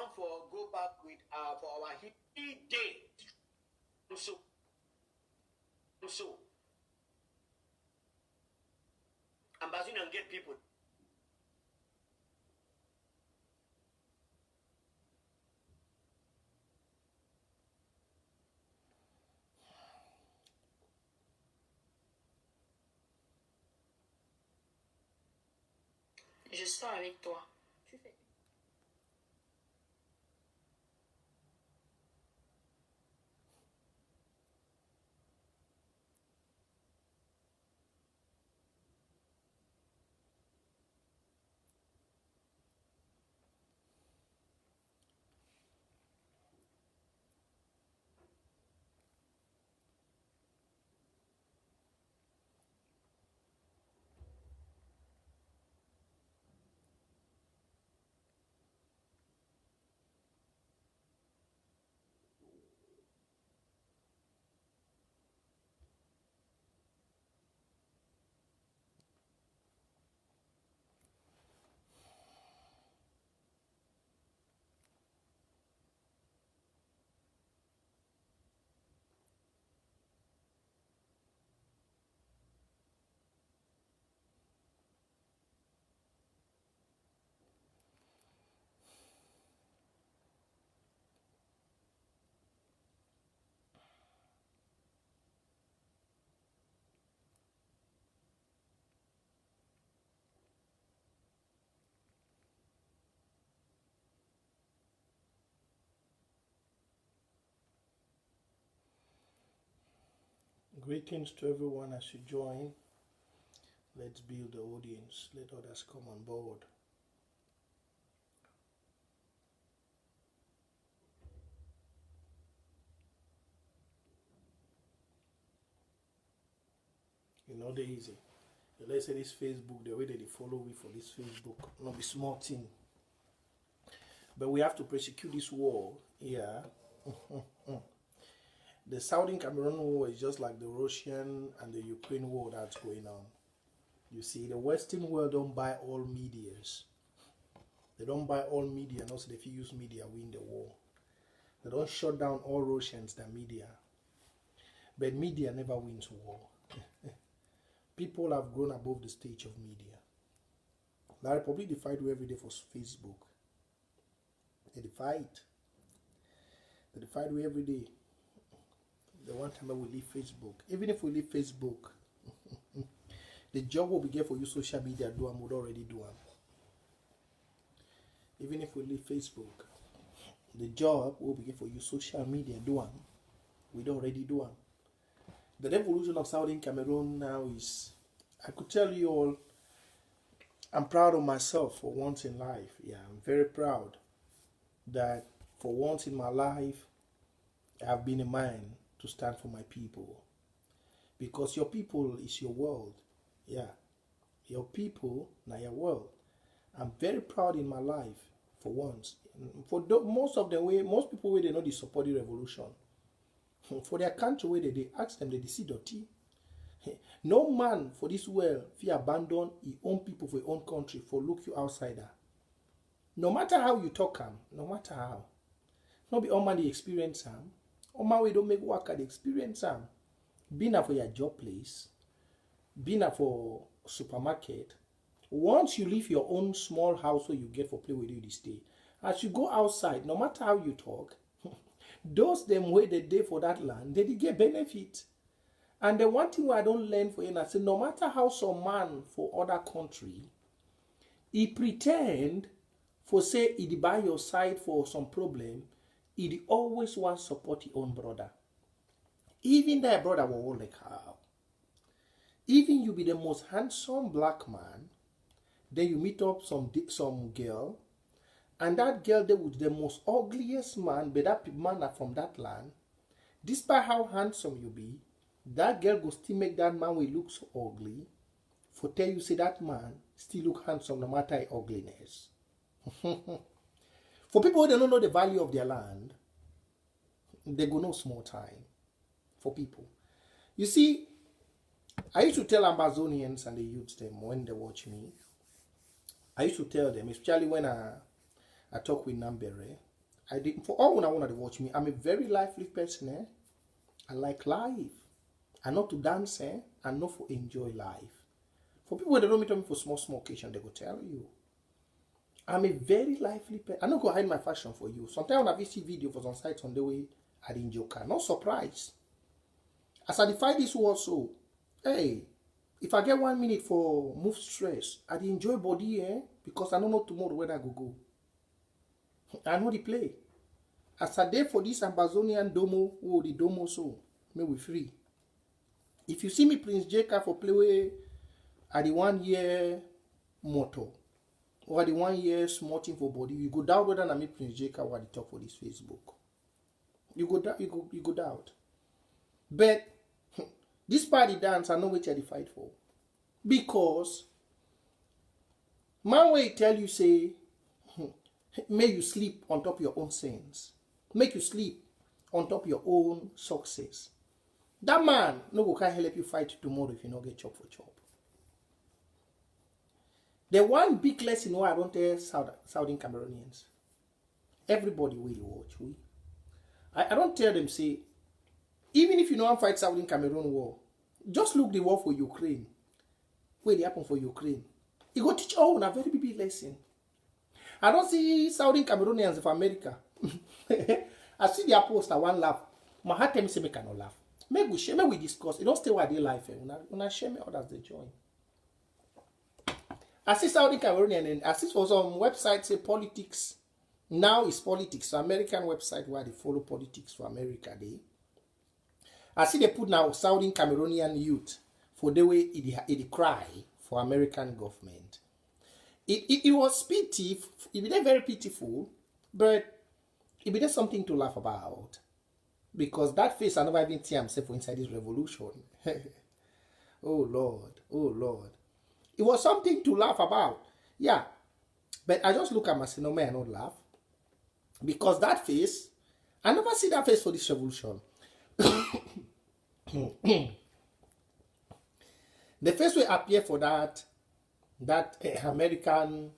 want for go back with for our hippie day. So ambassador and get people. Je sors avec toi. Tu fais. Greetings to everyone as you join. Let's build the audience. Let others come on board. You know, they easy. Let's say this Facebook, the way that they follow me for this Facebook, not be small thing. But we have to prosecute this war. Yeah. The Southern Cameroon war is just like the Russian and the Ukraine war that's going on. You see, the Western world don't buy all medias. They don't buy all media, and also if you use media, win the war. They don't shut down all Russians than media. But media never wins war. People have grown above the stage of media. The Republic, they fight every day for Facebook. They fight. They fight every day. The one time that we leave Facebook. Even if we leave Facebook, the job will be there for you social media do and would already do them. Even if we leave Facebook, the job will be there for you social media do them. We'd already do them. The revolution of Southern Cameroon now is, I could tell you all, I'm proud of myself for once in life. Yeah, I'm very proud that for once in my life, I've been a man to stand for my people. Because your people is your world. Yeah. Your people, now your world. I'm very proud in my life for once. For most of the way, most people where they know they support the revolution. For their country where they ask them, they see dirty. No man for this world if abandon his own people for his own country for look you outsider. No matter how you talk him, no matter how. Not be all man they experience him. All man we don't make work at the experience him. Being for your job place, being for supermarket. Once you leave your own small house where you get for play with you this day, as you go outside, no matter how you talk, those them way they day for that land, they get benefit. And the one thing I don't learn for you, I say, no matter how some man for other country, he pretend for say he buy your side for some problem, he always want support his own brother. Even that brother will hold like how. Even you be the most handsome black man, then you meet up some girl, and that girl there was the most ugliest man, but that man are from that land. Despite how handsome you be, that girl go still make that man will look so ugly. For tell you say that man still look handsome no matter his ugliness. For people who don't know the value of their land, they go no small time. For people, you see, I used to tell Amazonians and the youths them when they watch me. I used to tell them, especially when I talk with Nambere, I did for all when I want to watch me. I'm a very lively person. I like life. I know to dance. I know for enjoy life. For people that don't meet me for small occasion, they go tell you. I'm a very lively person. I'm not going to hide my fashion for you. Sometimes when I see video for some sites on the way, I didn't joke. No surprise. As I defy this word so, hey, if I get 1 minute for move stress, I enjoy body, because I don't know tomorrow where I go. I know the play. As I did for this Amazonian domo, the domo so, me we free. If you see me Prince Jacob for play at the 1 year motto, or the 1 year small thing for body, you go doubt whether I meet Prince Jacob or the talk for this Facebook. You go doubt. But this party dance, I know which I fight for. Because man way tell you say, may you sleep on top of your own sins. Make you sleep on top of your own success. That man no go can help you fight tomorrow if you not get chop for chop. The one big lesson why I don't tell Southern Cameroonians. Everybody will watch. I don't tell them say, even if you know I fight Southern Cameroon war, just look the war for Ukraine. Where they happen for Ukraine. It go teach all a very big lesson. I don't see Southern Cameroonians of America. I see their post, I want laugh. My heart tell me say me cannot laugh. Maybe we share, maybe we discuss. It don't stay where they life. When I share me others they join. I see Southern Cameroonian and I see for some websites say politics. Now it's politics. So American website where they follow politics for America they. I see they put now Southern Cameroonian youth for the way it cry for American government. It was pitiful. It was very pitiful, but it was something to laugh about. Because that face I never even see himself inside this revolution. Oh Lord. It was something to laugh about. Yeah. But I just look at myself, no man, I not laugh. Because that face, I never see that face for this revolution. The face will appear for that American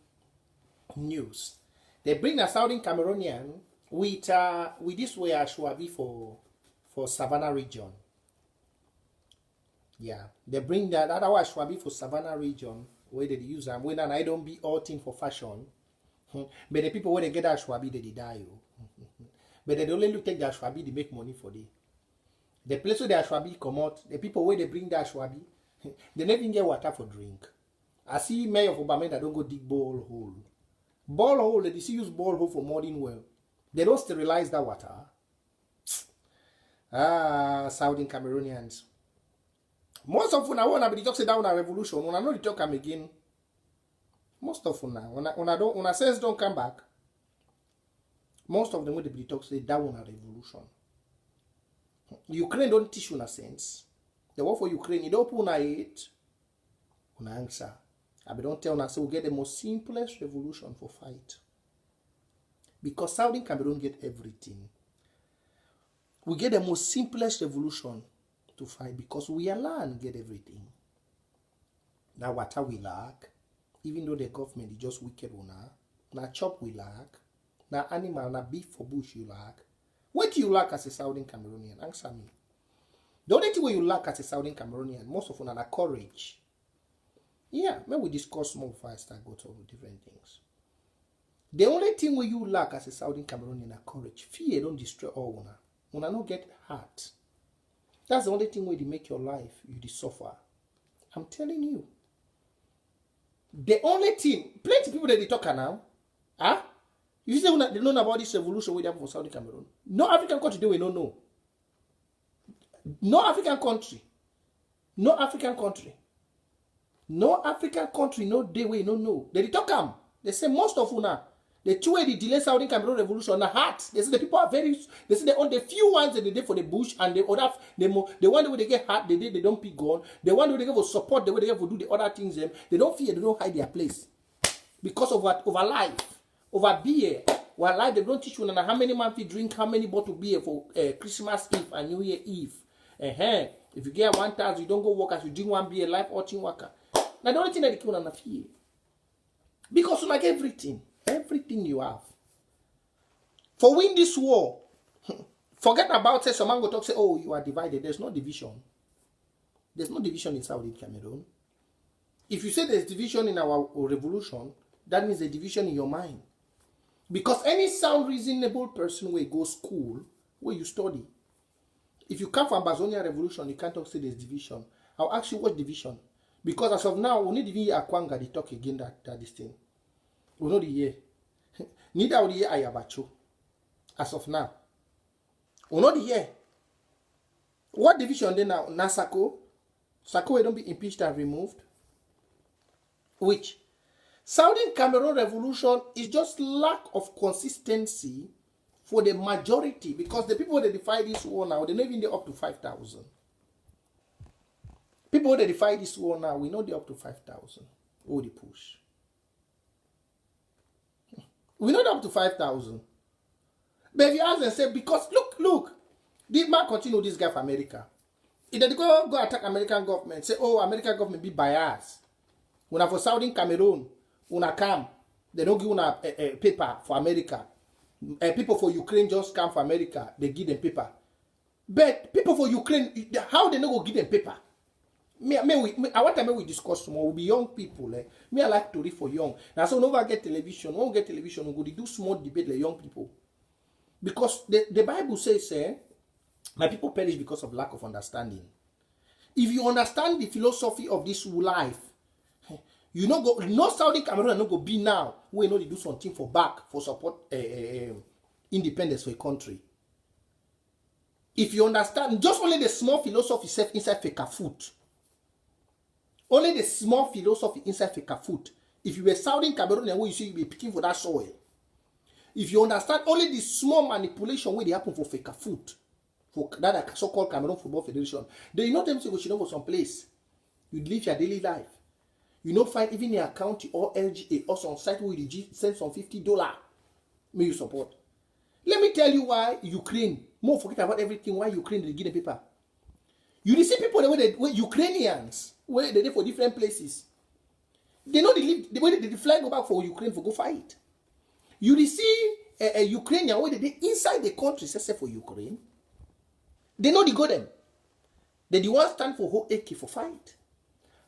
news. They bring a Southern Cameroonian with this way Ashwabi for Savannah region. Yeah, they bring that other Ashwabi for Savannah region where they use them. When I don't be all thing for fashion, but the people when they get Ashwabi they die. But they only take the Ashwabi they make money for them. The place where the Ashwabi come out, the people where they bring the Ashwabi, they never even get water for drink. I see Mayor of Obama that don't go dig borehole. Borehole, they see use borehole for modern well. They don't sterilize that water. Southern Cameroonians. Most of them, I want to be talking down a revolution. When I know the talk come again. Most of them now, when I sense don't come back. Most of them when they be talk say down a revolution. Ukraine don't teach you a sense. The war for Ukraine, you don't put it. Una answer. I don't tell us we get the most simplest revolution for fight. Because Southern Cameroon get everything. We get the most simplest revolution to fight because we alone get everything. Now water we lack, even though the government is just wicked una. Now chop we lack. Now animal, now beef for bush you lack. What do you lack as a Southern Cameroonian? Answer me. The only thing you lack as a Southern Cameroonian, most of them are courage. Yeah, maybe we discuss more before I start go to different things. The only thing you lack as a Southern Cameroonian are courage. Fear don't destroy all una. Una not get hurt. That's the only thing where they make your life, you suffer. I'm telling you. The only thing, plenty of people that they talk now, you say they know about this revolution we have for Southern Cameroon. No African country they will not know. No African country. No African country. No African country, no day we no know. They talk them. They say most of una. The two way they delay Southern Cameroon revolution are hard. They say the people are very. They say they on the few ones that they did for the bush and the other. The one where they get hard, they don't pick gun. The one where they get for support, the way they get for do the other things. They don't fear. They don't hide their place because of what over life, over beer. While life they don't teach you how many man fit drink, how many bottle beer for Christmas Eve and New Year Eve. If you get 1,000, you don't go work as you drink one beer, life watching worker. Now the only thing that they kill on fear. Because you like everything you have. For win this war, forget about say someone go talk say, oh, you are divided. There's no division. There's no division in Saudi Cameroon. If you say there's division in our revolution, that means a division in your mind. Because any sound, reasonable person will go school, where you study. If you come from Amazonia Revolution, you can't talk say there's division. I'll ask you what division. Because as of now, we need to hear Akwanga they talk again that this thing. We know the year. Neither will hear Ayabacho. As of now. We know the year. What division then now? Nasako? Sako will don't be impeached and removed. Which? Southern Cameroon revolution is just lack of consistency for the majority, because the people that defy this war now, they're not even there up to 5,000. People that defy this war now, we know they're up to 5,000. Oh, the push. We know they're up to 5,000. But if you ask and say, because look, this man continue this guy for America. If they go attack American government, say, oh, American government be biased. When I for Southern Cameroon, when I come, they don't give una a paper for America. People for Ukraine just come for America, they give them paper. But people for Ukraine, how they not go give them paper? I want to we discuss more. We'll be young people. Me, I like to read for young. Now, so whenever I get television, when we get television, we go to do small debate like young people. Because the Bible says, my people perish because of lack of understanding. If you understand the philosophy of this life, you know, no Saudi Cameroon no go be now. We know they do something for back for support independence for a country. If you understand, just only the small philosophy self inside fake foot. Only the small philosophy inside fake foot. If you were Saudi Cameroon and you see you be picking for that soil. If you understand only the small manipulation where they happen for fake foot, for that so-called Cameroon Football Federation, then you know them say we should go some place. You live your daily life. You don't find even in a county or LGA or some site where you send some $50. May you support. Let me tell you why Ukraine, more forget about everything, why Ukraine they give them paper. You see people the way Ukrainians, where they live for different places. They know they live, the way they fly go back for Ukraine for go fight. You see a Ukrainian where they inside the country, except for Ukraine. They know they go them. They the one stand for whole AK for fight.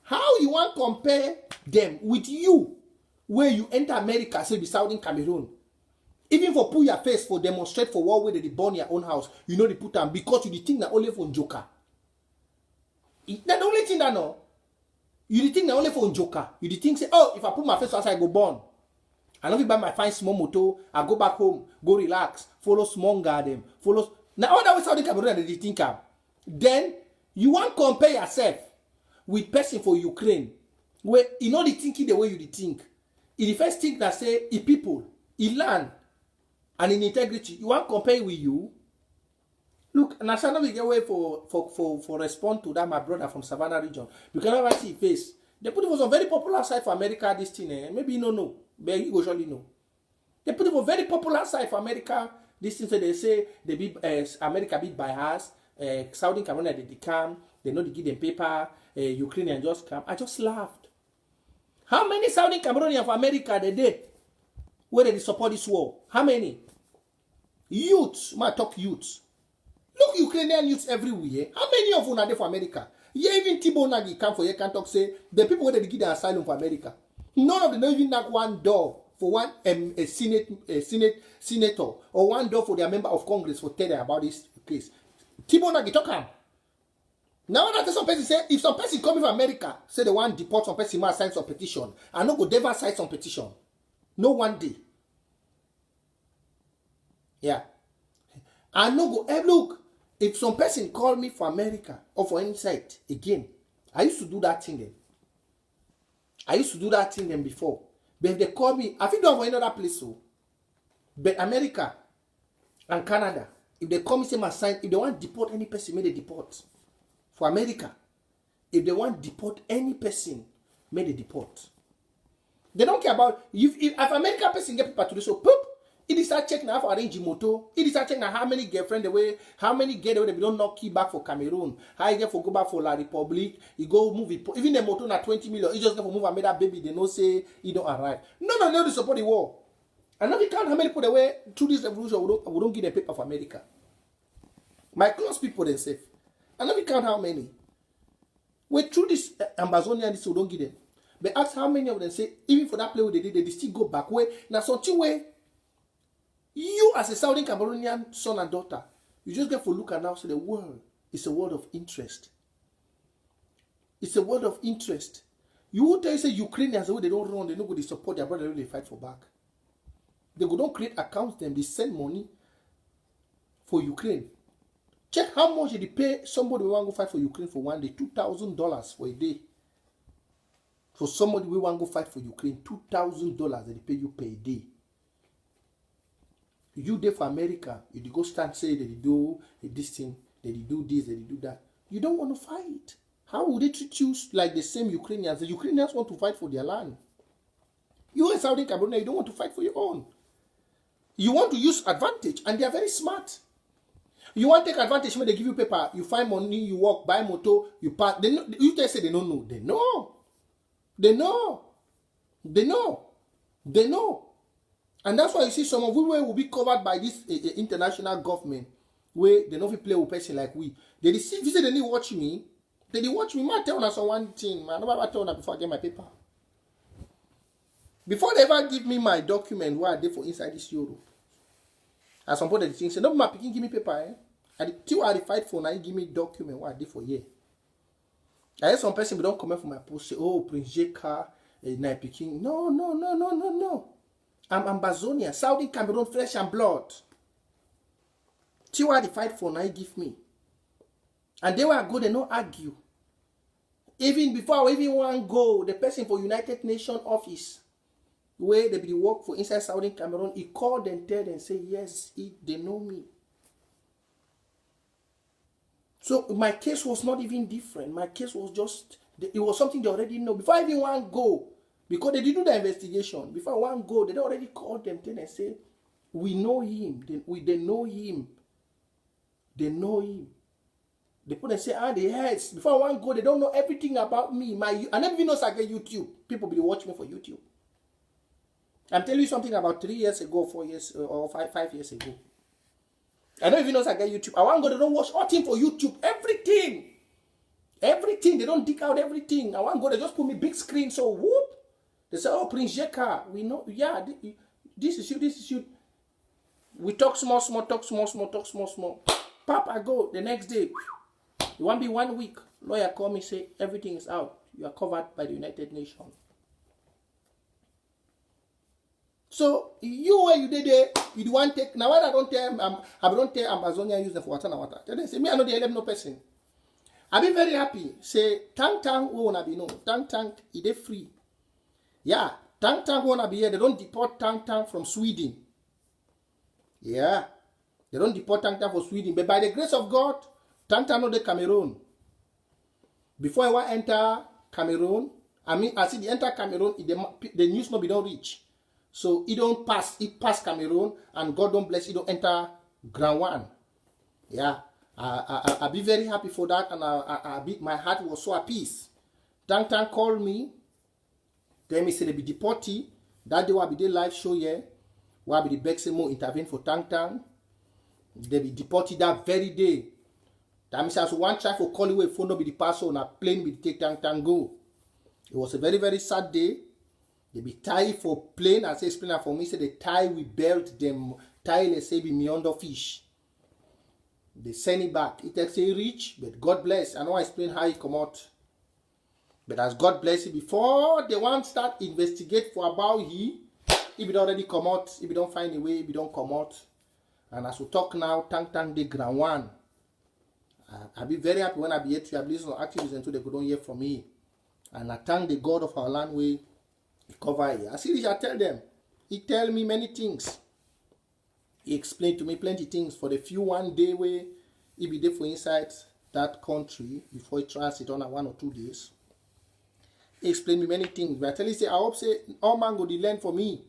How you want to compare them with you, where you enter America, say be Southern Cameroon, even for put your face for demonstrate for war where they burn your own house, you know they put them because you think that only for Joker. That's the only thing that no. You think that only for Joker. You think say, oh, if I put my face outside, I go burn. I love you buy my fine small motor, I go back home, go relax, follow small garden, follow. Now all that way Southern Cameroon they think of. Then you want to compare yourself with person for Ukraine, where you know the thinking the way you think. The first thing that say, people, land, and in integrity, you want to compare with you. Look, National we get way for respond to that, my brother from Savannah region. You can never see his face. They put it was a very popular site for America, this thing, maybe you don't know, but you go surely know. They put it was very popular site for America, this thing, so they say they be America beat by us, Saudi Cameroon they come, they know they give them paper, Ukrainian just come. I just laughed. How many Saudi Cameroonians of America they did where they support this war? How many? Youths, I talk youths. Look, Ukrainian youths everywhere. How many of them are there for America? Yeah, even Thibault Nagy come for here can talk say the people where they give the asylum for America. None of them don't even knock one door for one senator or one door for their member of Congress for tell them about this case. Thibault Nagy talk am. Now that some person say, if some person coming from America, say they want to deport some person, must sign some petition. I no go never sign some petition. No one day. Yeah. I no go, look, if some person call me for America or for any site, again, I used to do that thing then. Before. But if they call me, I think don't for any other place, so. But America and Canada, if they call me, say must sign, if they want to deport any person, may they deport. For America, if they want to deport any person, may they deport. They don't care about if American person get people to do so, poop. It is start checking how to arrange moto. It is start checking how many girlfriend away, how many get away they don't knock key back for Cameroon. How you get for go back for La Republic. You go move it. Even the moto na 20 million. You just get for move and make that baby. They no say you don't arrive. No, they support the war. And now we count how many people that were through this revolution we don't give them paper for America. My close people themselves. And now we count how many. When through this Amazonian, this we don't give them. But ask how many of them say, even for that play where they did, they still go back. Where now something where you as a Southern Cameroonian son and daughter, you just get to look at now say the world is a world of interest. It's a world of interest. You will tell you say Ukrainians the way they don't run, they don't go to support their brother when they fight for back. They go don't create accounts them, they send money for Ukraine. Check how much they pay somebody who want to go fight for Ukraine for one day, $2,000 for a day. For somebody who want to go fight for Ukraine, $2,000 they pay you per day. You there for America, you go stand say that they do this thing, that they do this, that they do that. You don't want to fight. How would they treat you like the same Ukrainians? The Ukrainians want to fight for their land. You in Southern Cameroon, you don't want to fight for your own. You want to use advantage, and they are very smart. You want to take advantage when they give you paper, you find money, you walk, buy motor, you pass. They know, you just say they don't know. They know. They know. They know. They know. And that's why you see some of we will be covered by this international government where they don't play with person like we. They see, if you say they need watch me, they watch me. Man, tell us one thing, man. I never tell them before I get my paper. Before they ever give me my document, what I did for inside this Europe. And some people they think say, no, my picking give me paper, eh? And till I fight for now, give me document what I did for year. I hear some person but don't come for my post say, oh, Prince Jeka, na picking. No. I'm Ambazonia, Saudi Cameroon, flesh and blood. Till I fight for now, give me. And they were good, they don't argue. Even before I even want to go, the person for United Nations office, where they be work for inside Southern Cameroon, he called and tell them, say, yes, they know me. So my case was not even different. My case was just, it was something they already know. Before I even want to go, because they did do the investigation, before I want to go, they already called them, tell and say, we know him. They know him. They know him. They put and say, the heads. Before I want to go, they don't know everything about me. I never even know I get YouTube. People be watching me for YouTube. I'm telling you something about 3 years ago, 4 years, or 5 years ago. I don't even know I get YouTube. I want to go, they don't watch all thing for YouTube. Everything. Everything. They don't dig out everything. I want to go, they just put me big screen, so whoop. They say, oh, Prince Jeka, we know, yeah, this is you. We talk small. Pop, I go the next day. It won't be 1 week. Lawyer call me, say, everything is out. You are covered by the United Nations. So, you where you did there, you do want take, now I don't tell Amazonia use them for water. They say, me, I know they help no person. I be very happy. Say, Tang, we wanna be no. Tang, it is free. Yeah, Tang wanna be here. They don't deport Tang from Sweden. Yeah, they don't deport Tang from Sweden. But by the grace of God, Tang know the Cameroon. Before I want enter Cameroon, I see the enter Cameroon, the news not be don't reach. So it don't pass. It pass Cameroon, and God don't bless. It don't enter ground one. Yeah, I be very happy for that, and my heart was so at peace. Tang called me. Tell me say they be deported. That day will be the live show here. Will be the Bexemo intervene for Tang. They be deported that very day. That means as one try for call away phone no be the parcel on a plane be take Tang go. It was a very, very sad day. They be tie for plane, as I explain for me, say they tie with belt them, tie let's say be beyond the fish. They send it back. It takes a reach, but God bless. I know I explain how it come out. But as God bless it, before they want to start investigate for about he, if it already come out, if you don't find a way, if you don't come out. And as we talk now, Tang the ground one. I'll be very happy when I be here to have listened to activities until they couldn't hear from me. And I thank the God of our land way. Cover here. I see I tell them. He tell me many things. He explained to me plenty things for the few 1 day way he be there for inside that country before he transit on a 1 or 2 days. He explained me many things. But I tell you, say, I hope say all man go the land for me.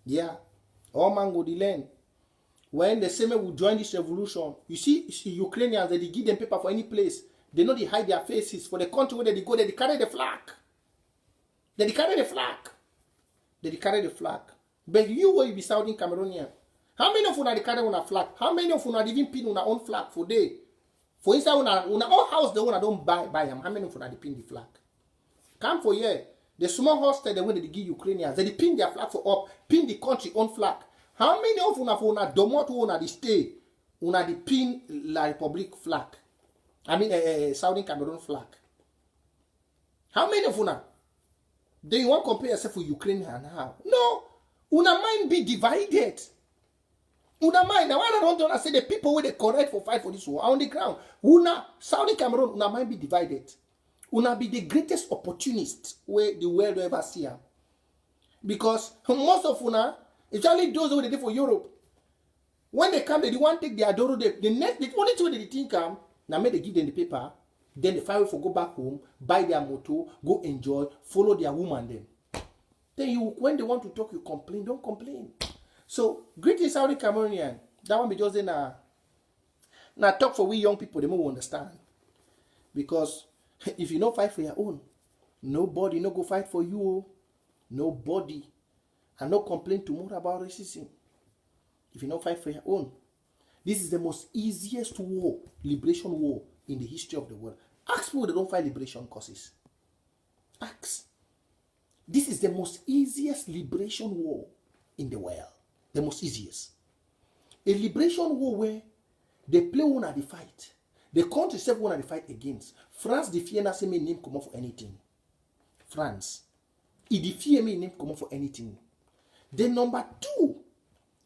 Yeah. All man go the land. When the same will join this revolution, you see Ukrainians, they give them paper for any place. They know they hide their faces. For the country where they go, they carry the flag. They carry the flag. But you will be Southern Cameroonian. How many of you are the carry on a flag? How many of you are even pin on our own flag for day? For instance, on our own house, the one I don't buy them. How many of you are the pin the flag? Come for here. The small hostel, the way they give Ukrainians, they pin their flag for up, pin the country own flag. How many of you are for a domot who are the stay, who are the pin La Republic flag? I mean, Southern Cameroon flag. How many of you are? Do you want to compare yourself with Ukraine and how? No. Una mind be divided. Una mind. Now I don't say the people where they correct for fight for this war on the ground. Una Saudi Cameroon, una mind be divided. Una be the greatest opportunist where the world will ever see her. Because most of una, especially those who they did for Europe, when they come, they want to take their Adoro. The only thing they think come, now may they give them the paper, then the five for go back home, buy their motor, go enjoy, follow their woman then. Then you, when they want to talk, you complain. Don't complain. So, greetings, Saudi Cameroonian. That one be just in a talk for we young people, they more understand. Because if you don't fight for your own, nobody no go fight for you. Nobody. And no complain tomorrow about racism. If you don't fight for your own. This is the most easiest war, liberation war, in the history of the world. Ask people that don't fight liberation causes. Ask. This is the most easiest liberation war in the world. The most easiest. A liberation war where they play one at the fight. The country itself one at the fight against. France defeat not say me name come up for anything. France. It defeat me name come up for anything. Then number 2,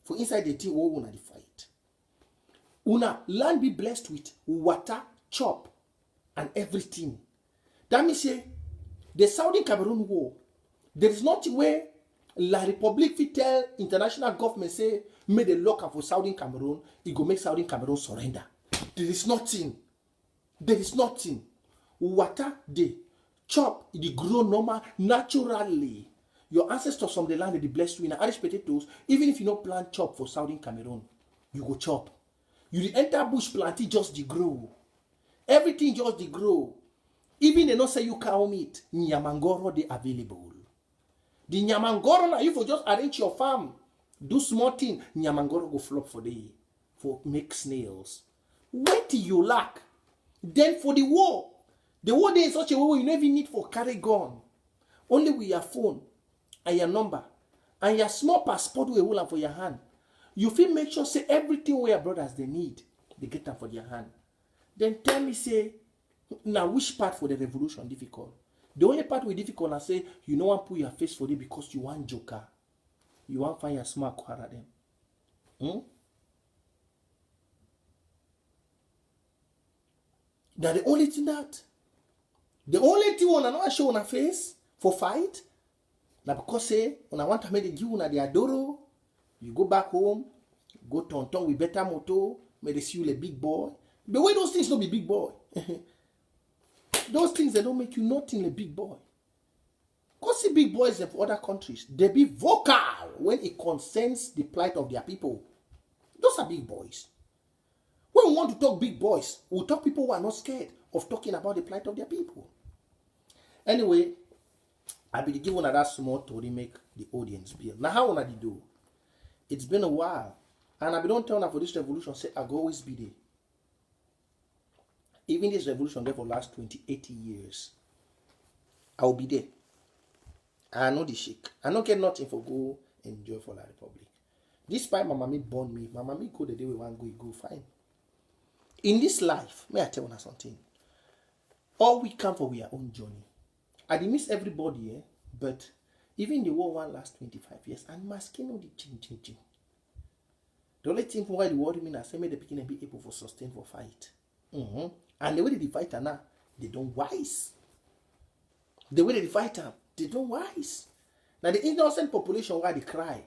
for inside the team war one at the fight. Una land be blessed with water, chop, and everything. That means say the Saudi Cameroon war. There is not where La Republic fit tell international government say make the lock for Southern Cameroon, it go make Southern Cameroon surrender. There is nothing. There is nothing. Water they chop, it grow normal naturally. Your ancestors from the land they blessed with Irish potatoes. Even if you don't plant chop for Southern Cameroon, you go chop. You enter bush plant, it just the grow. Everything just the grow. Even they not say you cow meat, nyamangoro they available. The nyamangoro now, if you just arrange your farm, do small thing, nyamangoro go flop for the for make snails. Wait till you lack. Then for the war there is such a way you never need for carry gun. Only with your phone and your number and your small passport we hold for your hand. You feel make sure say everything where your brothers they need, they get them for their hand. Then tell me say, now which part for the revolution difficult? The only part we difficult and say you don't want to put your face for it because you want joker. You want find your smart quarter them. That the only thing when I not show on a face for fight. Now because say when I want to make the give on the adoro, you go back home, go tonton with better moto, may they see you a big boy. But why those things don't be big boy? Those things they don't make you nothing a big boy. Go see big boys in other countries. They be vocal when it concerns the plight of their people. Those are big boys. When we want to talk big boys, we'll talk people who are not scared of talking about the plight of their people. Anyway, I be given that small to make the audience build. Now how wanna do? It's been a while. And I don't tell now for this revolution, say I go always be there. Even this revolution there for last 80 years. I will be there. I know the shake. I don't get nothing for go enjoy for La Republic. Despite my mommy born me, my mommy go the day we want go fine. In this life, may I tell you something? All we come for we our own journey. I did miss everybody, but even the war one last 25 years, and my skin only change. The only thing why the war mean I say may the beginning be able to sustain for fight. And the way they fight now, they don't wise. The way they fight them, they don't wise. Now the innocent population why they cry.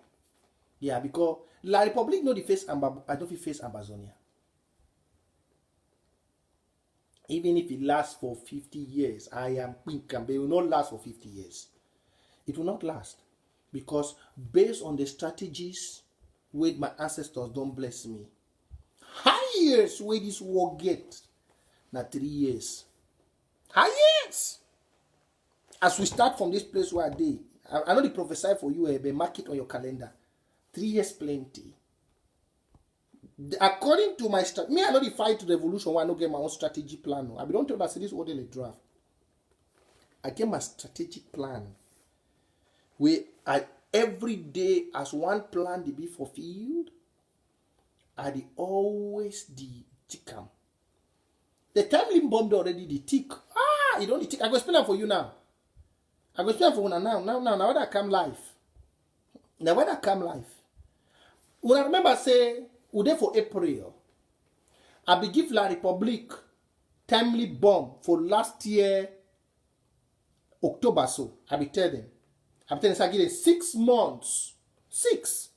Yeah, because La Republic no the face I don't face Amazonia. Even if it lasts for 50 years, I am pink and it will not last for 50 years. It will not last. Because based on the strategies where my ancestors don't bless me, highest where this war get, now 3 years. Highest! As we start from this place where I know the prophesy for you, but mark it on your calendar. 3 years plenty. According to my strategy, me I know the fight revolution. I no get my own strategy plan. No. I don't tell that this orderly draft. I get my strategic plan. Where I every day as one plan to be fulfilled, I the always the tickam. The time bombed already the tick. You don't tick. I go explain that for you now. I go explain for you now. Now when I come live. Now when I come live. When I remember say, we there for April. I be give La Republic timely bomb for last year October so. I be tell them. I be telling them I give them 6 months. 6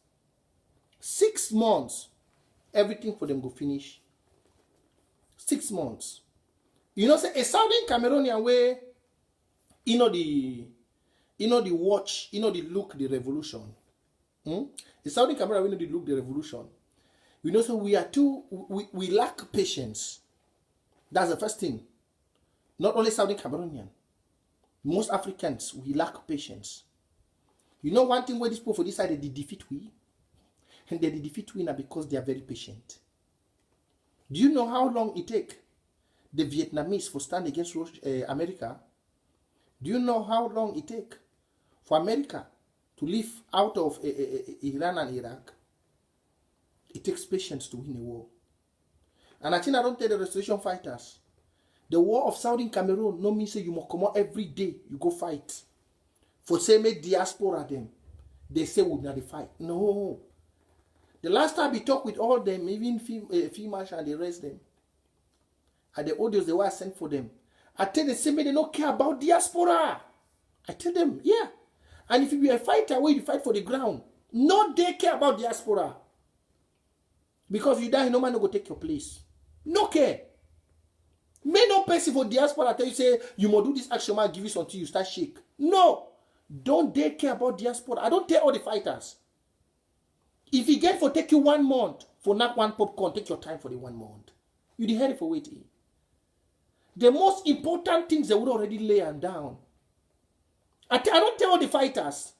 months. Everything for them go finish. 6 months. You know, say a Southern Cameroonian way, the watch, the look, the revolution. The Southern Cameroonian way, the look, the revolution. You know, so we lack patience. That's the first thing. Not only Southern Cameroonian. Most Africans, we lack patience. You know one thing where these people for this side, they defeat we? And they defeat we now because they are very patient. Do you know how long it take the Vietnamese for stand against America? Do you know how long it take for America to leave out of Iran and Iraq? It takes patience to win a war. And I think I don't tell the restoration fighters. The war of Southern Cameroon no mean say you must come out every day, you go fight. For say make diaspora them. They say we're not the fight. No. The last time we talked with all them, even females and the rest them, and the audios they were sent for them, I tell them, say they don't care about diaspora. I tell them, yeah. And if you be a fighter where you fight for the ground, no they care about diaspora. Because if you die, no man no go take your place. No care. May no person for diaspora tell you say you must do this action man give you until you start shake. No. Don't they care about diaspora. I don't tell all the fighters. If you get for take you 1 month for not one popcorn, take your time for the 1 month. You the head for waiting. The most important things they would already lay down. I don't tell all the fighters.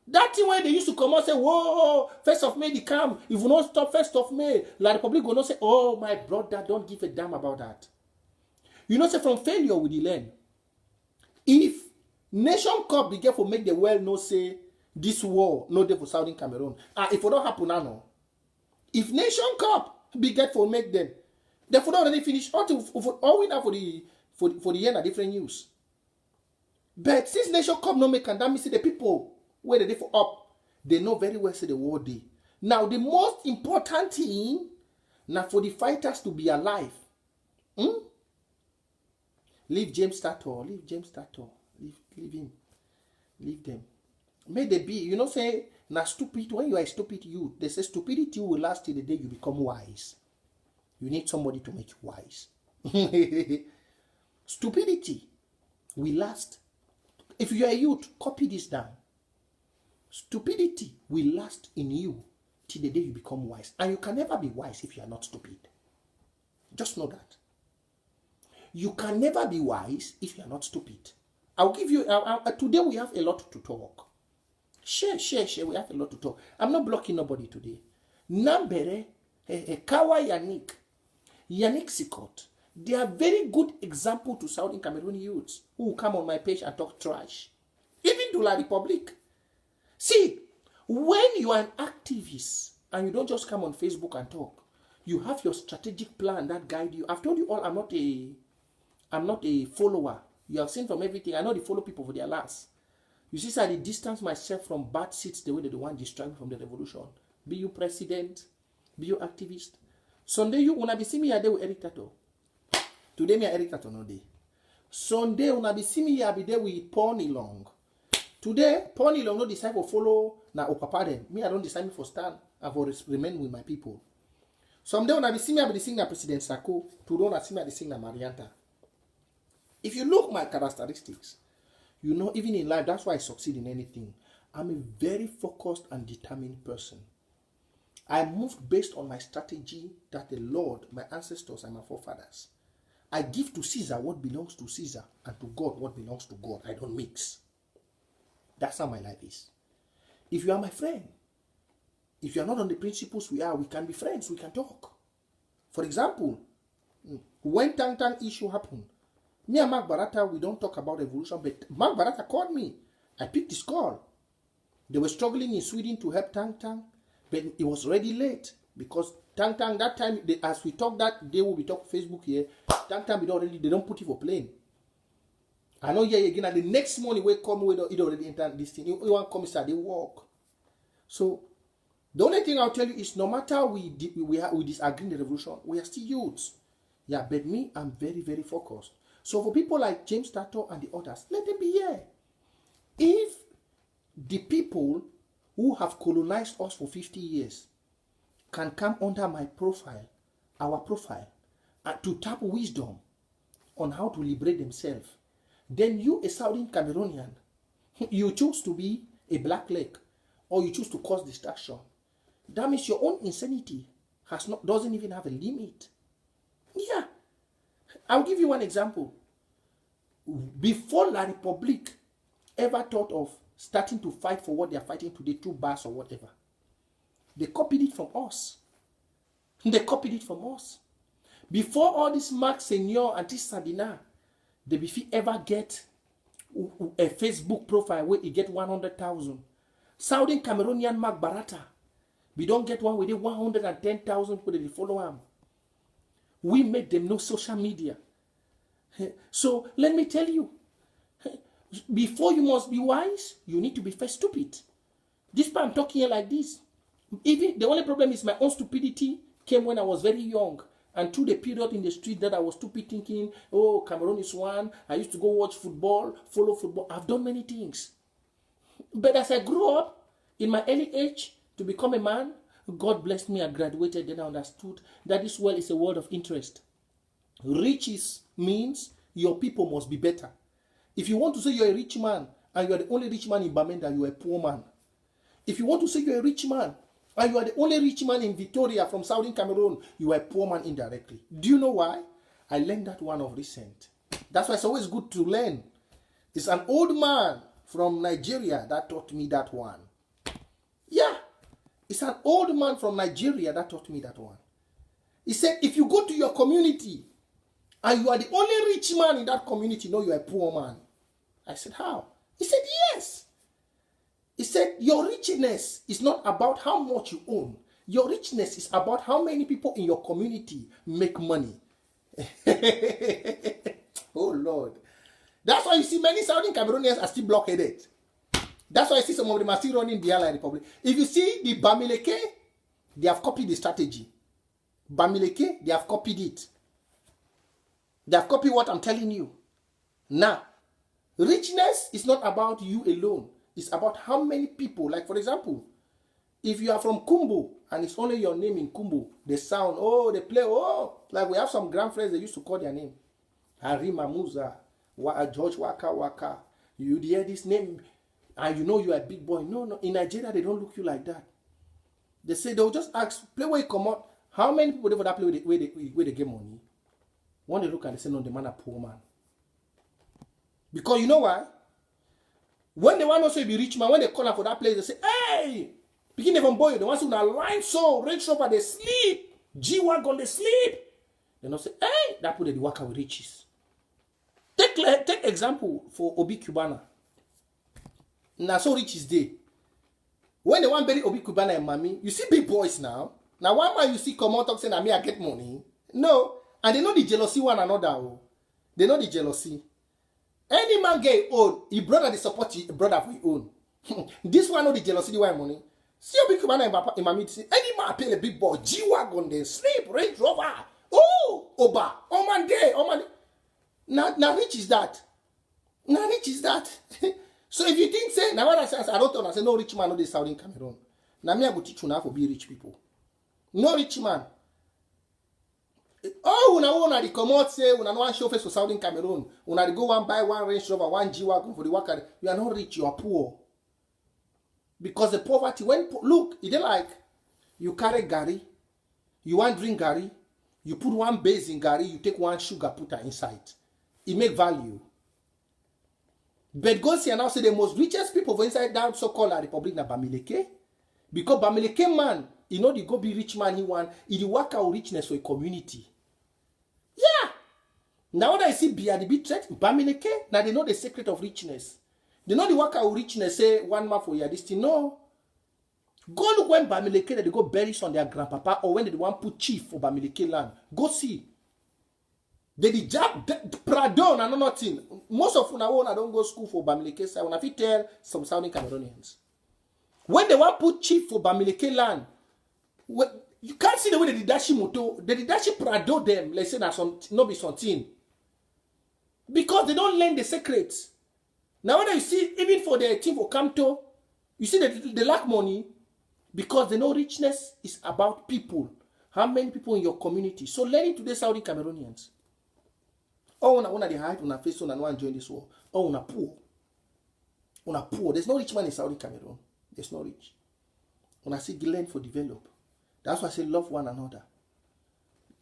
That thing where they used to come out and say, whoa, 1st of May they come. If you don't stop 1st of May, La Republic will not say, oh my brother, don't give a damn about that. You know, say from failure we learn. If Nation Cup begin for make the world know say this war no day for Southern Cameroon. If it don't happen now, no. If Nation Cup begin for make them, they for already finish all we now for the year na different news. But since Nation Cup no make and that means the people where they for up, they know very well say the war day. Now the most important thing now for the fighters to be alive. Leave James Tator, leave him. Leave them. May they be, you know, say, now stupid, when you are a stupid youth, they say stupidity will last till the day you become wise. You need somebody to make you wise. Stupidity will last. If you are a youth, copy this down. Stupidity will last in you till the day you become wise. And you can never be wise if you are not stupid. Just know that. You can never be wise if you are not stupid. I'll give you, today we have a lot to talk. Share, we have a lot to talk. I'm not blocking nobody today. Nambere, Kawa Yannick Sikot, they are very good example to Southern Cameroon youths who come on my page and talk trash. Even to La Republic. See, when you are an activist and you don't just come on Facebook and talk, you have your strategic plan that guide you. I've told you all, I'm not a follower. You have seen from everything. I know they follow people for their last. You see, I distance myself from bad seats the way they want to distract me from the revolution. Be you president, be you activist. Sunday, you wanna be see me a day with Eric Tato. Today, me and Eric Tato no day. Sunday, wanna be see me a be there with Pony Long. Today, Pony Long no decide for follow na Opapa them. Me, I don't decide me for stand and for remain with my people. Someday, wanna be see me a be the sing na President Sako. Today, wanna see me a the sing na Marianta. If you look my characteristics, you know, even in life, that's why I succeed in anything. I'm a very focused and determined person. I moved based on my strategy that the Lord, my ancestors, and my forefathers. I give to Caesar what belongs to Caesar and to God what belongs to God. I don't mix. That's how my life is. If you are my friend, If you are not on the principles we are, we can be friends, we can talk. For example, when Tang Tang issue happened, me and Mark Barata, we don't talk about evolution, but Mark Barata called me. I picked his call. They were struggling in Sweden to help Tang Tang, but it was already late because Tang Tang, that time, as we talk that day, we talk Facebook here, Tang Tang, they don't put it for plane. I know here again, and the next morning, we come, it already entered this thing. You want commissar, they walk. So, the only thing I'll tell you is no matter we disagree in the revolution, we are still youths. Yeah, but me, I'm very, very focused. So for people like James Tato and the others, let them be here. If the people who have colonized us for 50 years can come under my profile, our profile, and to tap wisdom on how to liberate themselves, then you, a Southern Cameroonian, you choose to be a black leg, or you choose to cause distraction. That means your own insanity doesn't even have a limit. Yeah. I'll give you one example. Before La Republique ever thought of starting to fight for what they are fighting today, through bars or whatever, they copied it from us. They copied it from us. Before all this Marc Senior and this Sadina, they before ever get a Facebook profile where you get 100,000. Southern Cameroonian Mark Barata, we don't get one with 110,000 people that follow him. We make them know social media. So let me tell you, before you must be wise, you need to be first stupid. This time I'm talking here like this. Even the only problem is my own stupidity came when I was very young. And through the period in the street that I was stupid thinking, oh, Cameroon is one. I used to go watch football, follow football. I've done many things. But as I grew up in my early age to become a man, God blessed me. I graduated. Then I understood that this world is a world of interest. Riches means your people must be better. If you want to say you're a rich man and you are the only rich man in Bamenda, you are a poor man. If you want to say you're a rich man and you are the only rich man in Victoria from Southern Cameroon, you are a poor man indirectly. Do you know why? I learned that one of recent. That's why it's always good to learn. It's an old man from Nigeria that taught me that one. Yeah. It's an old man from Nigeria that taught me that one. He said, if you go to your community and you are the only rich man in that community, no, you are a poor man. I said, how? He said, yes. He said, your richness is not about how much you own. Your richness is about how many people in your community make money. Oh, Lord. That's why you see many Southern Cameroonians are still blockheaded. That's why I see some of them are still running the Allied Republic. If you see the Bamileke, they have copied the strategy. Bamileke, they have copied it. They have copied what I'm telling you. Now, richness is not about you alone. It's about how many people. Like, for example, if you are from Kumbo and it's only your name in Kumbo, they sound, oh, they play, oh. Like we have some grandfriends they used to call their name. Harima Musa, George Waka Waka. You hear this name and you know you are a big boy. No. In Nigeria, they don't look you like that. They say, they'll just ask, play where you come out. How many people for that play where they get money? When they look and they say, no, the man a poor man. Because you know why? When they want to say be rich man, when they call up for that place, they say, hey, beginning from boy, the ones who are line so, Range Rover, they sleep. G-Wagon, they sleep. They don't say, hey, that put the worker with riches. Take example for Obi Cubana. Now, so rich is they. When they want bury Obi Cubana and Mami, you see big boys now. Now, one man you see come out talk saying, I mean, I get money. No. And they know the jealousy one another. Oh. They know the jealousy. Any man get own, his brother they support his brother for his own. This one know the jealousy, the one money. See Obi Cubana and Mami say, any man pay a big boy, G-Wagon, they sleep, Range Rover. Oh, Oba, oh man day, oh man. Now rich is that. Now rich is that. So if you think, say, now what I say, I don't know, I say, no rich man, no they Southern Cameroon. Now me I go teach you now for be rich people. No rich man. Oh, una the come out say, una no one show face for Southern Cameroon. Una go one buy one Range Rover, one G-Wagon for the worker. You are not rich, you are poor. Because the poverty, look, it ain't like you carry Gary, you want drink Gary, you put one base in Gary, you take one sugar, put her inside. It make value. But go see and now say the most richest people for inside that so-called Republic na Bamileke. Because Bamileke man, you know the go be rich man he want, he work out richness for a community. Yeah. Now when I see Bia the big threat, Bamileke, now they know the secret of richness. They know the work out richness, say one man for your this thing. No. Go look when Bamileke they go bury on their grandpapa or when they want put chief for Bamileke land. Go see. They did job Pradon and nothing. Most of una don't go school for Bamileke side. When I tell some sounding Cameroonians. When they want put chief for Bamileke land, you can't see the way they did dashi moto. They did dashi Prado them. Let's say that some no be something. Because they don't learn the secrets. Now when you see, even for the team for Camto, you see that they lack money. Because they know richness is about people. How many people in your community? So learning today Saudi Cameroonians. Oh, una the height, una face, una no one join this war. Oh, una poor. Una poor. There's no rich man in Saudi Cameroon. There's no rich. Una see learn for develop. That's why I say love one another.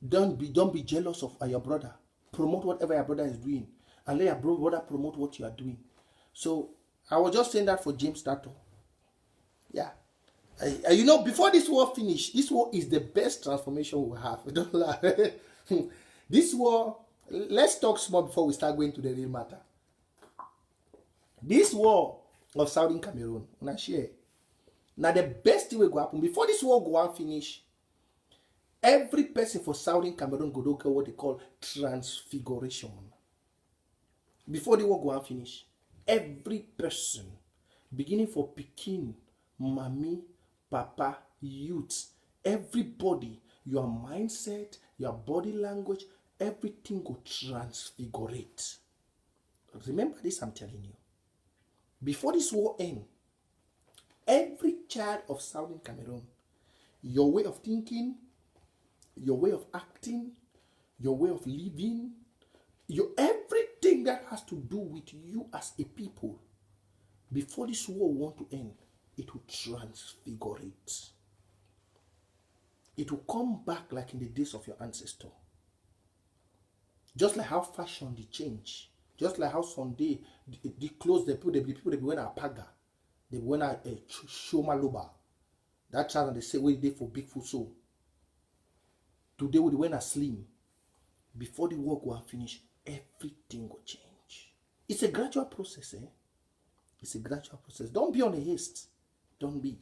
Don't be jealous of your brother. Promote whatever your brother is doing. And let your brother promote what you are doing. So I was just saying that for James Tato. Yeah. You know, before this war finish, this war is the best transformation we have. Don't laugh. This war, let's talk small before we start going to the real matter. This war of Southern Cameroon, now share. Now the best thing will go happen before this war go and finish. Every person for Southern Cameroon go do what they call transfiguration. Before the war go and finish, every person, beginning for Pekin, Mami, Papa, youth, everybody, your mindset, your body language, everything will transfigurate. Remember this, I'm telling you. Before this war ends, every child of Southern Cameroon, your way of thinking, your way of acting, your way of living, your everything that has to do with you as a people, before this war want to end, it will transfigurate. It will come back like in the days of your ancestor. Just like how fashion they change. Just like how Sunday they clothes the people they be wearing a paga. They be wearing a shoma loba. That child they say where they for big food so. Today we wearing a slim. Before the work will finish, everything will change. It's a gradual process, eh? It's a gradual process. Don't be on a haste. Don't be.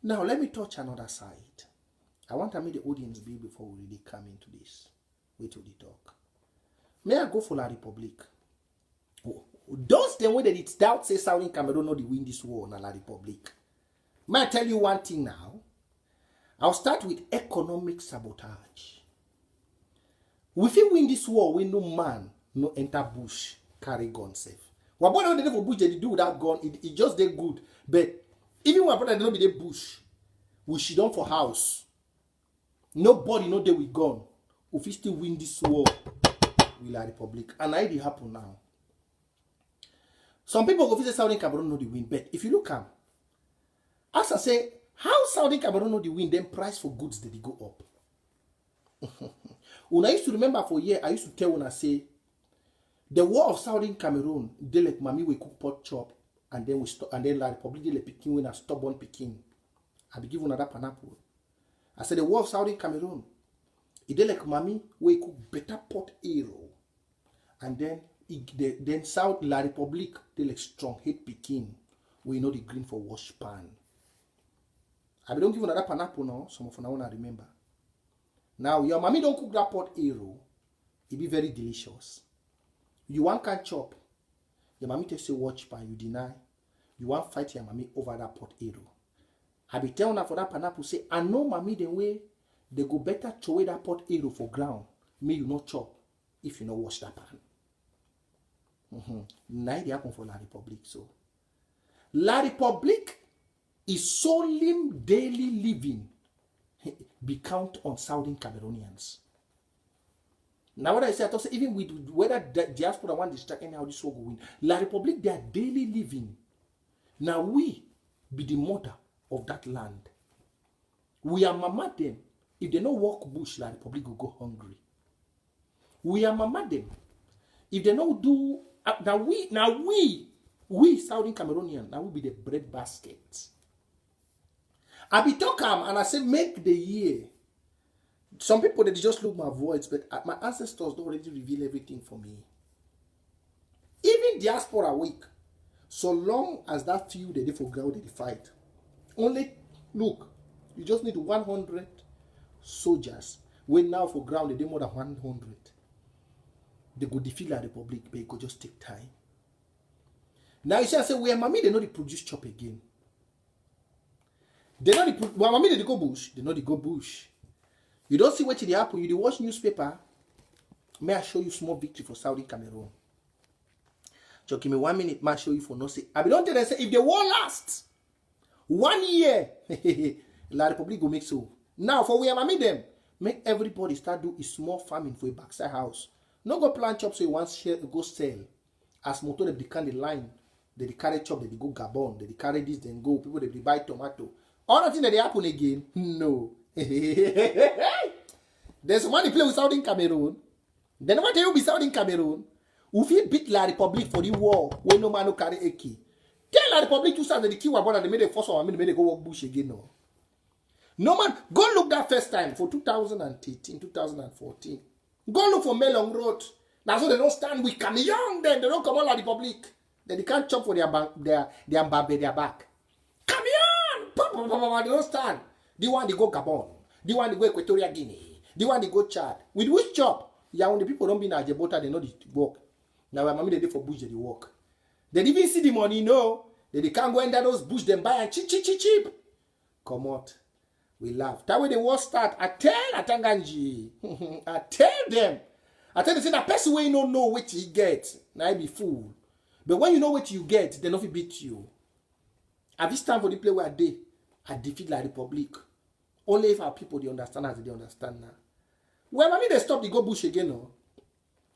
Now, let me touch another side. I want to make the audience be before we really come into this. Wait till the talk. May I go for La Republique? Oh, those the way that it's doubt say Southern Cameroon know they win this war on La Republique. May I tell you one thing now? I'll start with economic sabotage. If we win this war, we no man no enter bush carry gun safe. What boy don't for bush they do without gun, it just did good. But even when brother don't be the bush, we should done for house. Nobody know they will gun. If we still win this war, we La Republique. And it happen now. Some people go visit Southern Cameroon know the win, but if you look at, as I say, how Southern Cameroon know the win, then price for goods they go up. When I used to remember for a year, I used to tell when I say, the war of Southern Cameroon, they like mommy we cook pot chop, and then we stop, and then La Republique they like picking when a stubborn picking. I be give another pineapple. I said the war of Southern Cameroon, they like mommy we cook better pot arrow, and then South La Republique they like strong head picking. We know the green for wash pan. I be don't give another pineapple now. Some of you now wanna remember. Now your mommy don't cook that pot arrow, it be very delicious. You want can chop. Your mommy takes you watch pan, you deny. You want fight your mommy over that pot arrow. I be telling her for that pineapple, say, I know mommy the way they go better throw away that pot arrow for ground. May you not chop if you not wash that pan. Now they happen for La Republique. So La Republique is solely daily living be count on Southern Cameroonians. Now what I say, I thought even with whether the diaspora want distract anyhow this war go win. La Republique, they are daily living. Now we be the mother of that land. We are mama them. If they no walk bush, La Republique will go hungry. We are mama them. If they no do now we Southern Cameroonian, now we be the bread basket. I be talk am and I say make the year. Some people they just look my voice, but my ancestors don't already reveal everything for me. Even diaspora week, so long as that few they for ground they fight. Only look, you just need 100 soldiers. When now for ground they do more than 100. They go defeat the republic, but it could just take time. Now you see, I say, where mommy they know they produce chop again. They know the well, mommy they go bush. They know they go bush. You don't see what they happen. You dey watch newspaper. May I show you small victory for Saudi Cameroon? Just give me 1 minute. May I show you for no say. I be don't tell them say if the war lasts 1 year, La Republic go make so. Now for where mommy them make everybody start do a small farming for a backside house. No go plant chop so you want share go sell. As motor they can the line. They carry chop, they go Gabon, they carry this, then go. People they buy tomato. All the things that they happen again, no. There's one they play with Southern Cameroon. Then what tell you be Southern Cameroon? If you beat La Republic for the war, when no man no carry AK. Tell La Republic to start the kill one and they made a force on, they made go walk bush again. No man, go look that first time for 2013, 2014. Go look for Melon Road. Now so they don't stand with Camion, then they don't come on La Republic. Then they can't chop for their back. Camion! They don't stand. The one they go Gabon. The one they go Equatorial Guinea. The one they go Chad. With which chop? Yeah, when the people don't be in Ajebota, they know the work. Now when mommy they do for bush, they work. They even see the money, no. They can't go under those bush, them buy and cheap. Come out. We laugh. That way the war start. I tell Atanganji. I tell them. I tell them, say that person where you don't know what you get. Now I be fool. But when you know what you get, they don't beat you. Have this time for the play where I defeat La Republic. Only if our people they understand as they understand now. Well, I mean they stop the go bush again, no.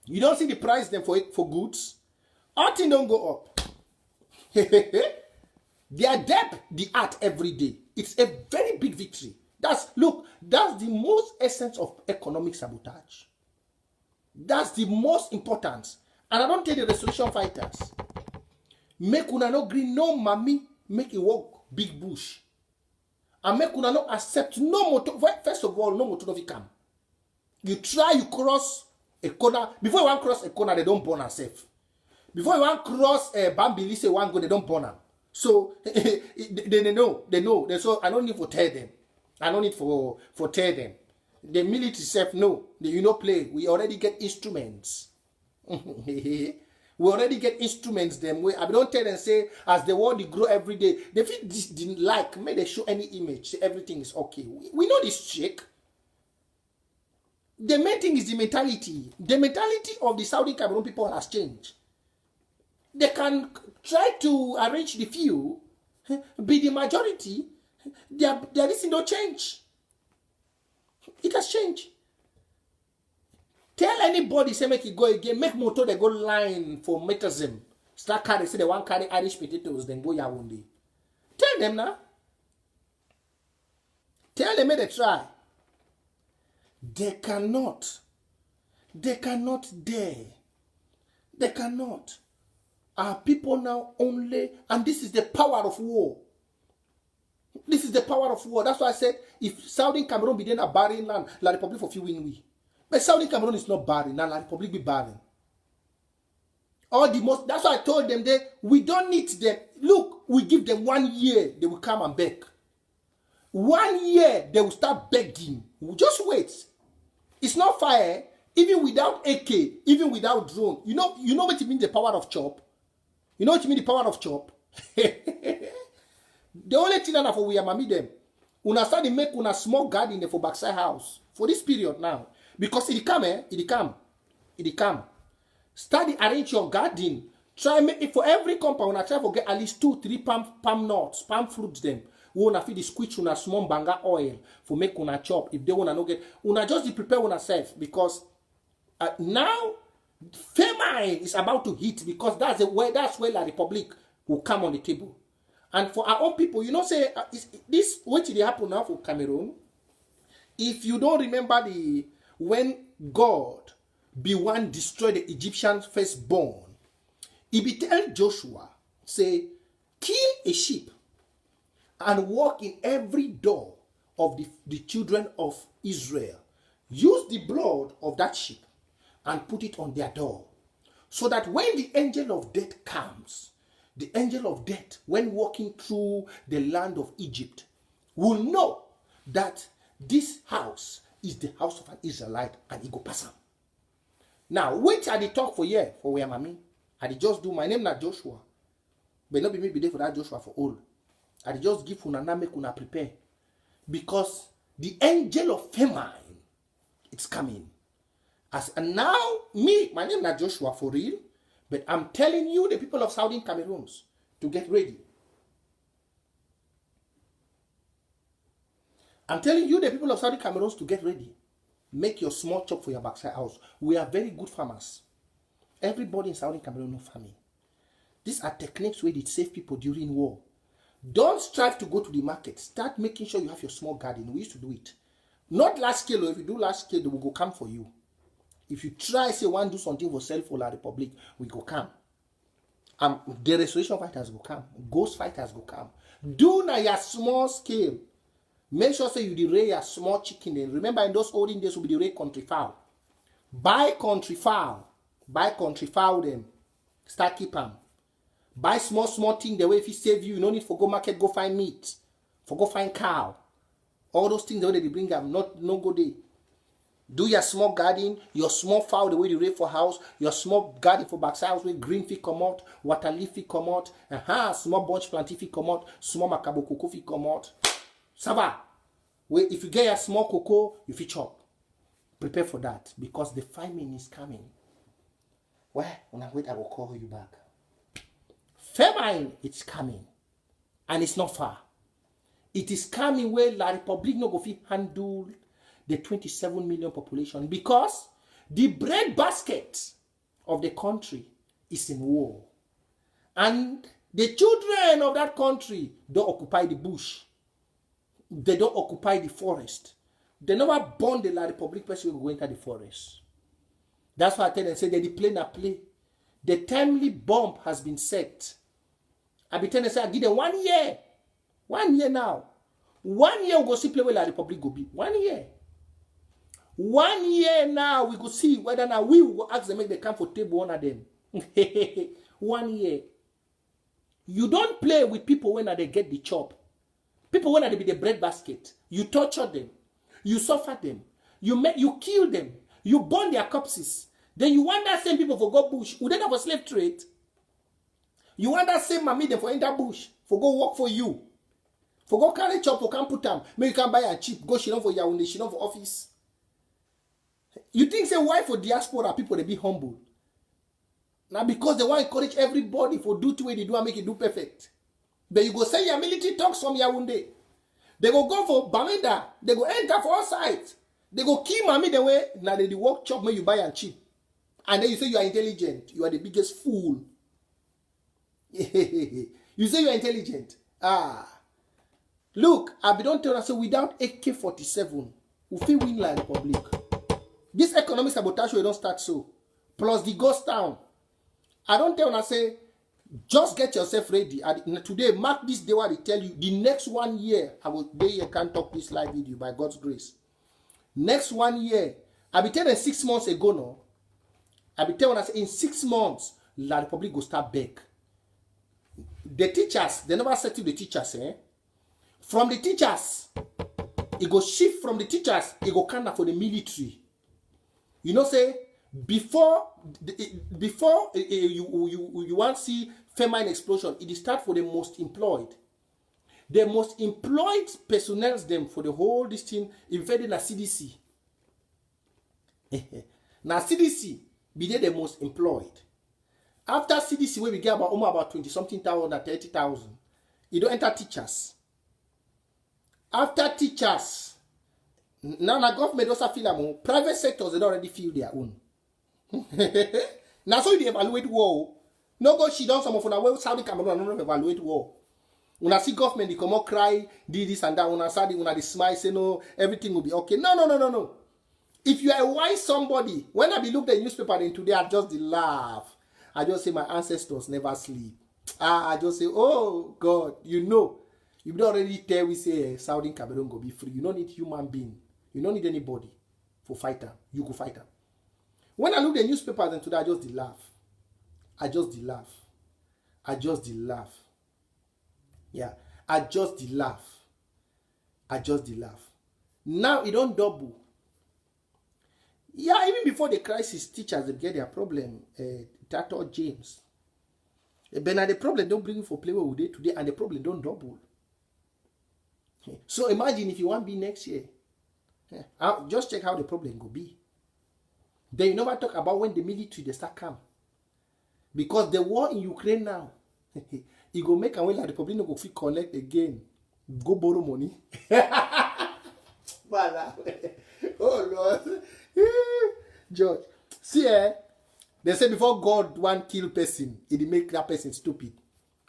You don't see the price them for goods. All things don't go up. They adapt the art every day. It's a very big victory. That's the most essence of economic sabotage. That's the most important. And I don't tell the restoration fighters. Make una no green, no mommy, make it work big bush. And make una no accept no motor. First of all, no motor of come. You try, you cross a corner. Before you want to cross a corner, they don't burn herself. Before you want to cross a Bambili, say one go, they don't burn them. So they know. So I don't need to tell them. I don't need for tell them. The military self know. You know play. We already get instruments. We already get instruments them way. I don't tell them say as the world they grow every day. They feel this didn't like. May they show any image. Say everything is okay. We know this chick. The main thing is the mentality. The mentality of the Saudi Cameroon people has changed. They can try to arrange the few, be the majority. Their listen don't change. It has changed. Tell anybody, say make it go again, make motor they go line for metasm. Start carry, say they want carry Irish potatoes, then go Yaoundé. Tell them now. Tell them, make they try. They cannot dare. They cannot. Our people now only, and this is the power of war. This is the power of war. That's why I said, if Saudi Cameroon be then a barren land, La Republic for few win we. But Saudi Cameroon is not barren, now La Republic be barren. That's why I told them that we don't need them. Look, we give them 1 year, they will come and beg. 1 year, they will start begging. Just wait. It's not fire, even without AK, even without drone. You know what it means, the power of chop? You know what you mean, the power of chop? The only thing that for we are mammy them. Una start to make una small garden for backside house. For this period now. Because it come. Start to arrange your garden. Try make it for every compound. Una try to get at least 2-3 palm nuts, palm fruits them. We wanna feed the squeeze una small banga oil for make una chop. If they wanna no get, una just prepare una self because now famine is about to hit because that's where La Republic will come on the table. And for our own people, say this what did happen now for Cameroon? If you don't remember when God be one destroy the Egyptian firstborn, he be tell Joshua say kill a sheep and walk in every door of the children of Israel. Use the blood of that sheep and put it on their door, so that when the angel of death comes, the angel of death, when walking through the land of Egypt, will know that this house is the house of an Israelite, and he go pass him. Now, wait I dey talk for here for where mommy. I dey just do, my name na Joshua. But not be me be there for that Joshua for all. I dey just give una now, make una prepare. Because the angel of famine, it's coming. And now, my name na Joshua for real. But I'm telling you, the people of Southern Cameroons, to get ready. I'm telling you, the people of Southern Cameroons, to get ready. Make your small chop for your backside house. We are very good farmers. Everybody in Southern Cameroon knows farming. These are techniques where they save people during war. Don't strive to go to the market. Start making sure you have your small garden. We used to do it. Not large scale. Or if you do large scale, they will go come for you. If you try, say, want to do something for self or la Republic, we go come. The restoration fighters go come. Ghost fighters go come. Do na your small scale. Make sure, say, you raise your small chicken. And remember, in those olden days, we raise country fowl. Buy country fowl. Buy country fowl them. Start keep them. Buy small thing. The way if it save you, you don't need for go market, go find meat. For go find cow. All those things the way they bring them, no go there. Do your small garden, your small fowl the way you raise for house, your small garden for backside house where green feet come out, water leaf feet come out, small bunch plantain feet come out, small macabo cocoa feet come out. Sava, where if you get a small cocoa, you fit chop. Prepare for that because the famine is coming. Well, when I wait, I will call you back. Famine, it's coming, and it's not far. It is coming where La Republic no go fit handle the 27 million population because the bread basket of the country is in war. And the children of that country don't occupy the bush. They don't occupy the forest. They never born the La Republic person who go enter the forest. That's why I tell them, say, the plane a play. The timely bomb has been set. I be telling them, say, I give them 1 year. 1 year now. 1 year we go see play where La Republic go be. 1 year. 1 year now, we go see whether now we will ask them make they come for table one of them. 1 year. You don't play with people when they get the chop. People when they be the bread basket. You torture them. You suffer them. You kill them. You burn their corpses. Then you want that same people for go bush. Would they have a slave trade? You want that same mammy them for enter bush. For go work for you. For go carry chop for come put them. Maybe you can buy a cheap. Go shit on for Yaoundé, shit on for office. You think say why for diaspora people they be humble? Now because they want to encourage everybody for do the way they do and make it do perfect. But you go say your military talks from Yaoundé. They go for Bamenda. They go enter for all sides. They go kill mommy the way now they work chop when you buy and cheap. And then you say you are intelligent. You are the biggest fool. You say you are intelligent. Look, I don't tell us, so without AK-47, we feel win La Republic. This economic sabotage we don't start so. Plus the ghost town. I don't tell us, say, just get yourself ready. Today, mark this day what I tell you. The next 1 year, I will be here, can't talk this live video by God's grace. Next 1 year, I be telling 6 months ago, no. I be telling us in 6 months, La Republic will start back. The teachers, they never settle the teachers, eh? From the teachers, it go shift from the teachers, it go kind of for the military. You know, say, before you want to see famine explosion, it start for the most employed. The most employed personnel them for the whole this thing invaded na CDC. Now CDC be there the most employed. After CDC, where we get about 20-something thousand or 30,000, you don't enter teachers. After teachers, now the government also feel private sectors they don't already feel their own. Now so they evaluate war. No go she down some of our Saudi Cameroon don't evaluate war. When I see government they come out cry, do this and that. When I say when I smile, say no, everything will be okay. No. If you are a wise somebody, when I be look the newspaper then today, I just laugh. I just say my ancestors never sleep. I just say, oh God, you know. You don't already tell we say Southern Cameroon go be free. You don't need human being. You don't need anybody for fight them. You go fight them. When I look at the newspapers and today, I just laugh. I just laugh. I just laugh. Yeah. I just laugh. I just laugh. Now it don't double. Yeah, even before the crisis, teachers they get their problem. Tato James. But now the problem don't bring for play where we did today, and the problem don't double. So imagine if you want to be next year. Just check how the problem go be. Then you never talk about when the military they start come. Because the war in Ukraine now, it go make a way like the Republic no go fit collect again. Go borrow money. Oh Lord. George. See they say before God want kill person, it make that person stupid.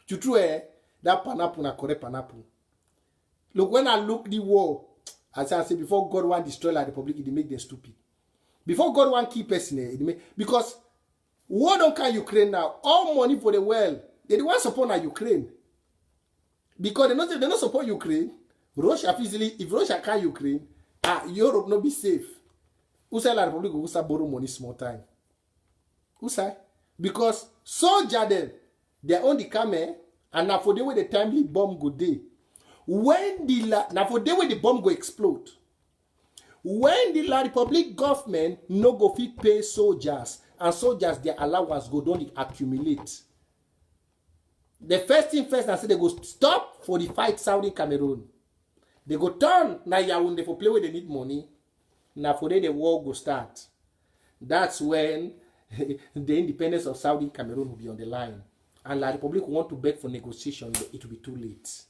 True that pineapple na correct pineapple. Look, when I look the war, as I say before God want destroy like the Republic, it make them stupid. Before God want kill person, it make because war don't can Ukraine now. All money for the world, they want support Ukraine. Because they not support Ukraine. Russia physically, if Russia can Ukraine, Europe not be safe. Who say la Republic who say borrow money small time? Who say? Because soldier them, they own the camera, and now for the way the timely bomb go day. When now for the way the bomb go explode. When the La Republic government no go fit pay soldiers, and soldiers their allowance go don't accumulate. The first thing first, I say they go stop for the fight Saudi Cameroon. They go turn now Yaoundé for play where they need money. Now for the war go start. That's when the independence of Saudi Cameroon will be on the line. And La Republic want to beg for negotiation, but it will be too late.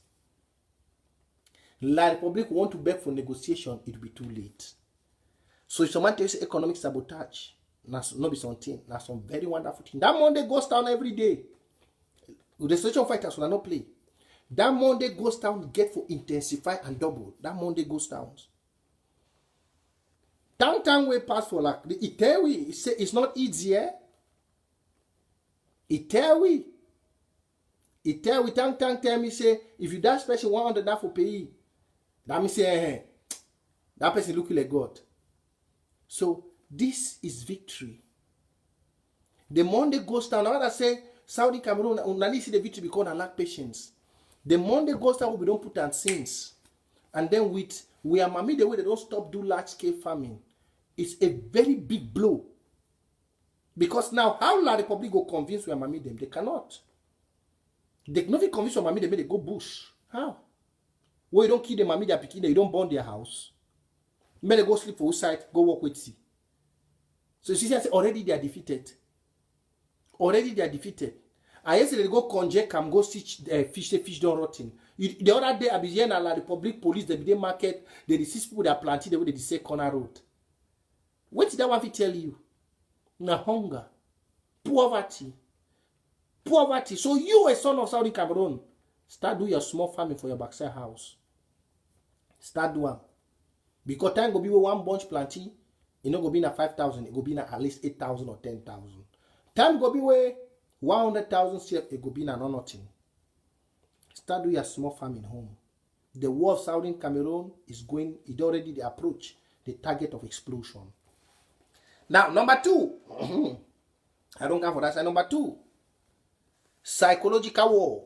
La Republic want to beg for negotiation, it will be too late. So if someone tells you economic sabotage, that's not be something, that's some very wonderful thing. That Monday goes down every day. The restoration fighters will not play. That Monday goes down, get for intensify and double. That Monday goes down. Time way pass for like it tell we say it's not easier. It tell we tell me say if you dash person 100 that for pay. That means say that person look like God. So this is victory. The Monday goes down. Now that I say Saudi Cameroon only see the victory because I lack patience. The Monday goes down, we don't put on sins. And then we are mommy the way they don't stop do large scale farming. It's a very big blow. Because now how La Republic go convince we are mommy them? They cannot. They cannot convince we are mommy them, they go bush. How? Well, you don't kill them, mommy, their picking, you don't burn their house. May they go sleep for outside, go walk with sea. So you see, already they are defeated. Already they are defeated. I yesterday they go conjure come go stitch fish don't rotten. The other day I be here na La Republic police they be the market they six people that planted the way they say corner road. What did that one tell you? Na hunger, poverty. So you a son of Saudi Cameroon, start do your small farming for your backside house. Start do one. Because time go be one bunch planting, it no go be na 5,000, it go be na at least 8,000 or 10,000. Time go be where 100,000 CF, it go be na nothing. Start do your small farming home. The war of Southern Cameroon is going, it already the approach, the target of explosion. Now, number 2. I don't come for that side. Number 2. Psychological war.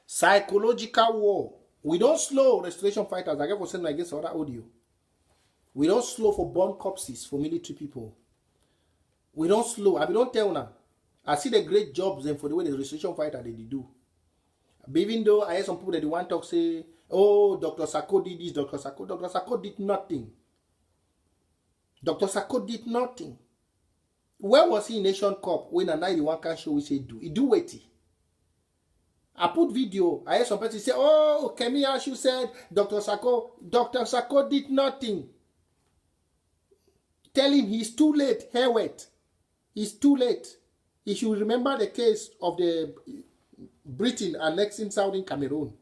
Psychological war. We don't slow restoration fighters. I get for saying against other audio. We don't slow for burn corpses for military people. We don't slow. I don't tell now. I see the great jobs and for the way the restoration fighter they do. But even though I hear some people that they want to talk say, oh, Dr. Sako did this, Dr. Sako did nothing. Dr. Sako did nothing. Where was he in Nation Cup when a 91 can show we say do? He do wait. I put video. I hear some person say, oh, Kemi Ashu said Dr. Sako did nothing. Tell him he's too late. Hair wet. He's too late. He should remember the case of the Britain annexing Southern Cameroon.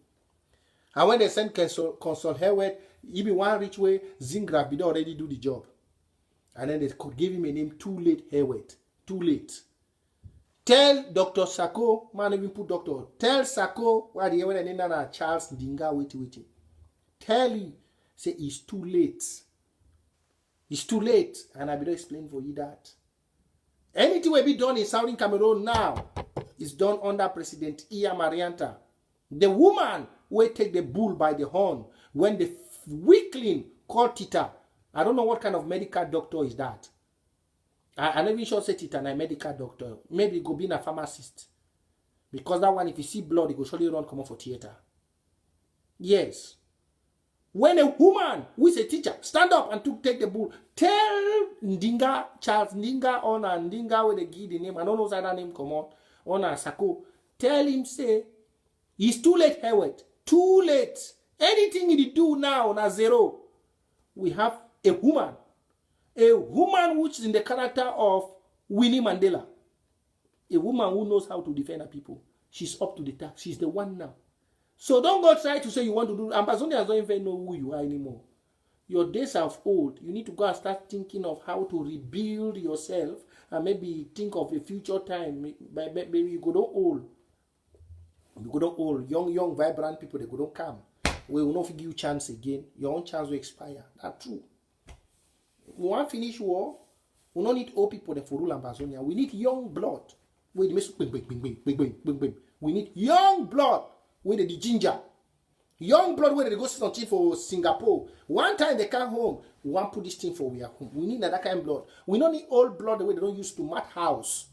And when they sent Consul Herwet, he be one rich way, Zingraf did already do the job. And then they could give him a name, Too Late Herwet. Too late. Tell Dr. Sako, man even put doctor. Tell Sako why the when na Charles Ndinga wait. Tell him, say it's too late. It's too late, and I will explain for you that. Anything will be done in Southern Cameroon now is done under President Iya Marianta. The woman will take the bull by the horn when the weakling called Tita. I don't know what kind of medical doctor is that. I never sure say Tita na medical doctor. Maybe go be a pharmacist. Because that one, if you see blood, it will surely run come out for theater. Yes. When a woman who is a teacher stand up and take the bull, tell Ndinga, Charles Ndinga, on a Ndinga where they give the name, I don't know that name come out, on a Sako, tell him say, it's too late, Hewet, too late. Anything he do now na zero. We have a woman which is in the character of Winnie Mandela, a woman who knows how to defend her people. She's up to the task. She's the one now. So don't go try to say you want to do. Ambazonians don't even know who you are anymore. Your days are old. You need to go and start thinking of how to rebuild yourself and maybe think of a future time. Maybe you go don't old. You go don't old. Young, vibrant people, they go don't come. We will not give you chance again. Your own chance will expire. That's true. We want to finish war. We don't need old people for rule Ambazonia. We need young blood. We need young blood. Where the ginger, young blood where they go sit on tea for Singapore. One time they come home, we want to put this thing for we are home. We need that kind of blood. We don't need old blood the way they don't use to mat house.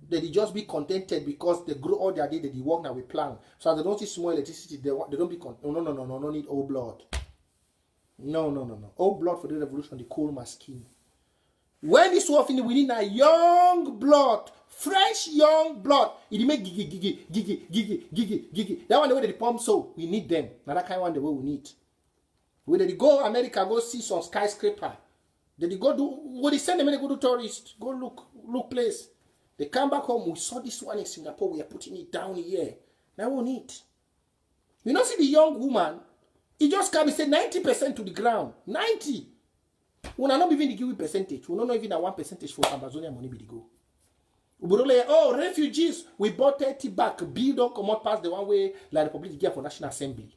They just be contented because they grow all their day, they work now with plan. So they don't see small electricity, they don't be content. No need old blood. No. Old blood for the revolution, the coal mask skin. When this war finish, we need a young blood. Fresh young blood. It make gigi. That one the way they pump so we need them. Now that kind of one the way we need. When they go America, go see some skyscraper. Then they go do what they send them when they go to tourists. Go look place. They come back home. We saw this one in Singapore. We are putting it down here. Now we need. You know, see the young woman. He just come and say 90% to the ground. 90. We are not even the give percentage. We don't know even that 1% for Amazonia money be the go. Oh, refugees, we bought 30 back. Bill don't come out past the one way like the public give for National Assembly.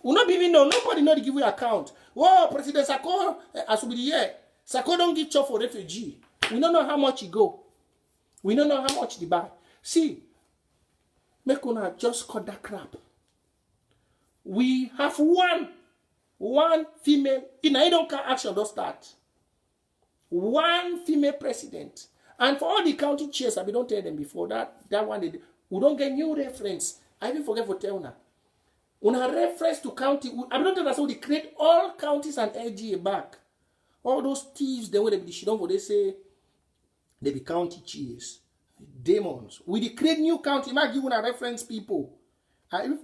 We not even know. Nobody know to give you account. Oh, President Sako, as we be here, Sako don't give chop for refugee. We don't know how much he go. We don't know how much they buy. See, make una just cut that crap. We have one female in I don't care action don't start. One female president. And for all the county chairs, I don't tell them before that one we don't get new reference. I even forget for tell now. Una reference to county, I don't tell that's how they create all counties and LGA back. All those thieves, they will be shit for they say they be county chairs. Demons. We create new county, might give una reference people.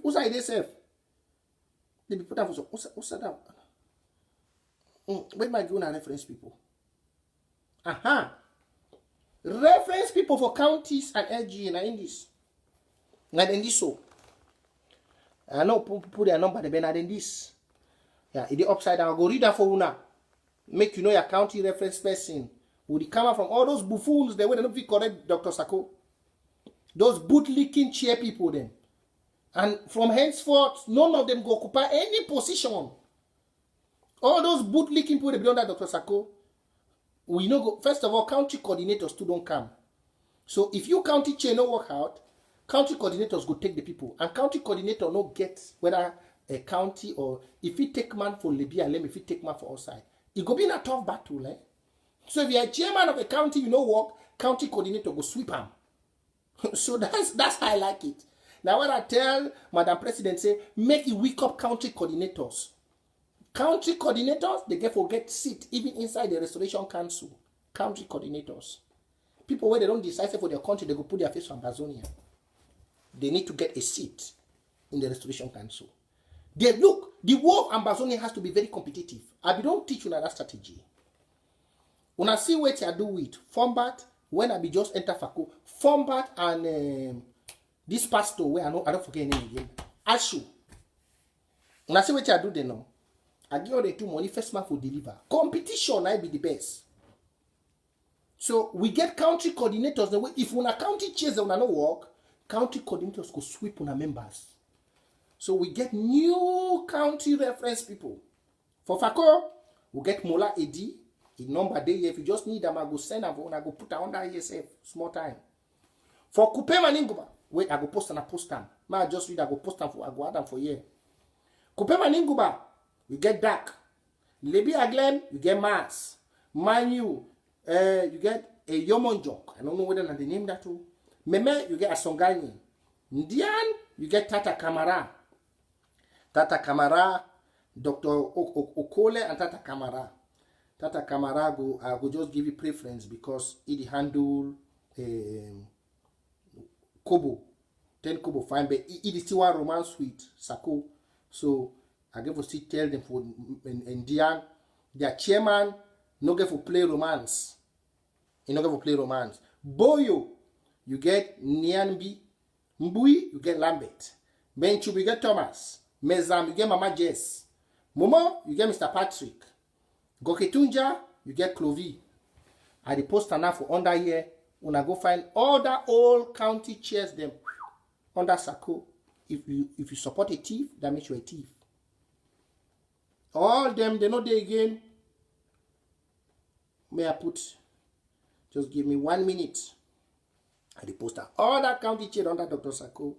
Who's I they say? They be put down for some. What's that? Where might give una reference people? Aha. Reference people for counties and LG in this. And in this so. I know put their number the in this. Yeah, it is upside down. Go read that for una. Make you know your county reference person. Would come out from all those buffoons they wouldn't be correct, Dr. Sako. Those boot-licking chair people then. And from henceforth, none of them go occupy any position. All those boot-licking people they be under Dr. Sako. We know go first of all, county coordinators too don't come. So if you county chair no work out, county coordinators go take the people. And county coordinator no get whether a county or if he take man for Libya, let me if he take man for outside. It go be in a tough battle, eh? So if you're a chairman of a county, you know work, county coordinator go sweep him. So that's how I like it. Now when I tell Madam President say, make it wake up county coordinators. County coordinators, they get seat even inside the Restoration Council. County coordinators. People where they don't decide for their country, they go put their face on Amazonia. They need to get a seat in the Restoration Council. They look, the war of Amazonia has to be very competitive. I don't teach you that strategy. When I see what I do with Fombat, when I be just enter Fako, Fombat and this pastor where I don't forget his name again. Ashu. When I see what I do then now, I give all the two money first man for deliver. Competition I be the best. So we get county coordinators. The way if una county chairs una no work, county coordinators go sweep una members. So we get new county reference people. For Fako, we get Mola Edi. The number there, if you just need them, I go send them. I go put them under ESF. Small time. For Kupe Maninguba, wait, I go post and I post them. I just read, I go post them for, I go add them for year. Kupe Maninguba, you get Dark. Lebi Aglen, you get Mars. Manu, you get a Yomonjok. I don't know whether they name that too. Meme, you get Asongani. Ndian, you get Tata Kamara. Tata Kamara, Dr. Okole and Tata Kamara. Tata Kamara I go just give you preference because it handle Kobo. 10 Kobo fine, but it is still one romance with Sako. So I give to tell them for Indian, their chairman, no get for play romance. You no get for play romance. Boyo, you get Nianbi. Mbui, you get Lambert. Benchu, you get Thomas. Mezam, you get Mama Jess. Momo, you get Mr. Patrick. Goketunja, you get Clovy. I the poster now for under here. When I go find all the old county chairs them under Sako. If you support a thief, that makes you a thief. All them they know they again. May I put? Just give me 1 minute. I the poster all that county chair under Dr. Sako.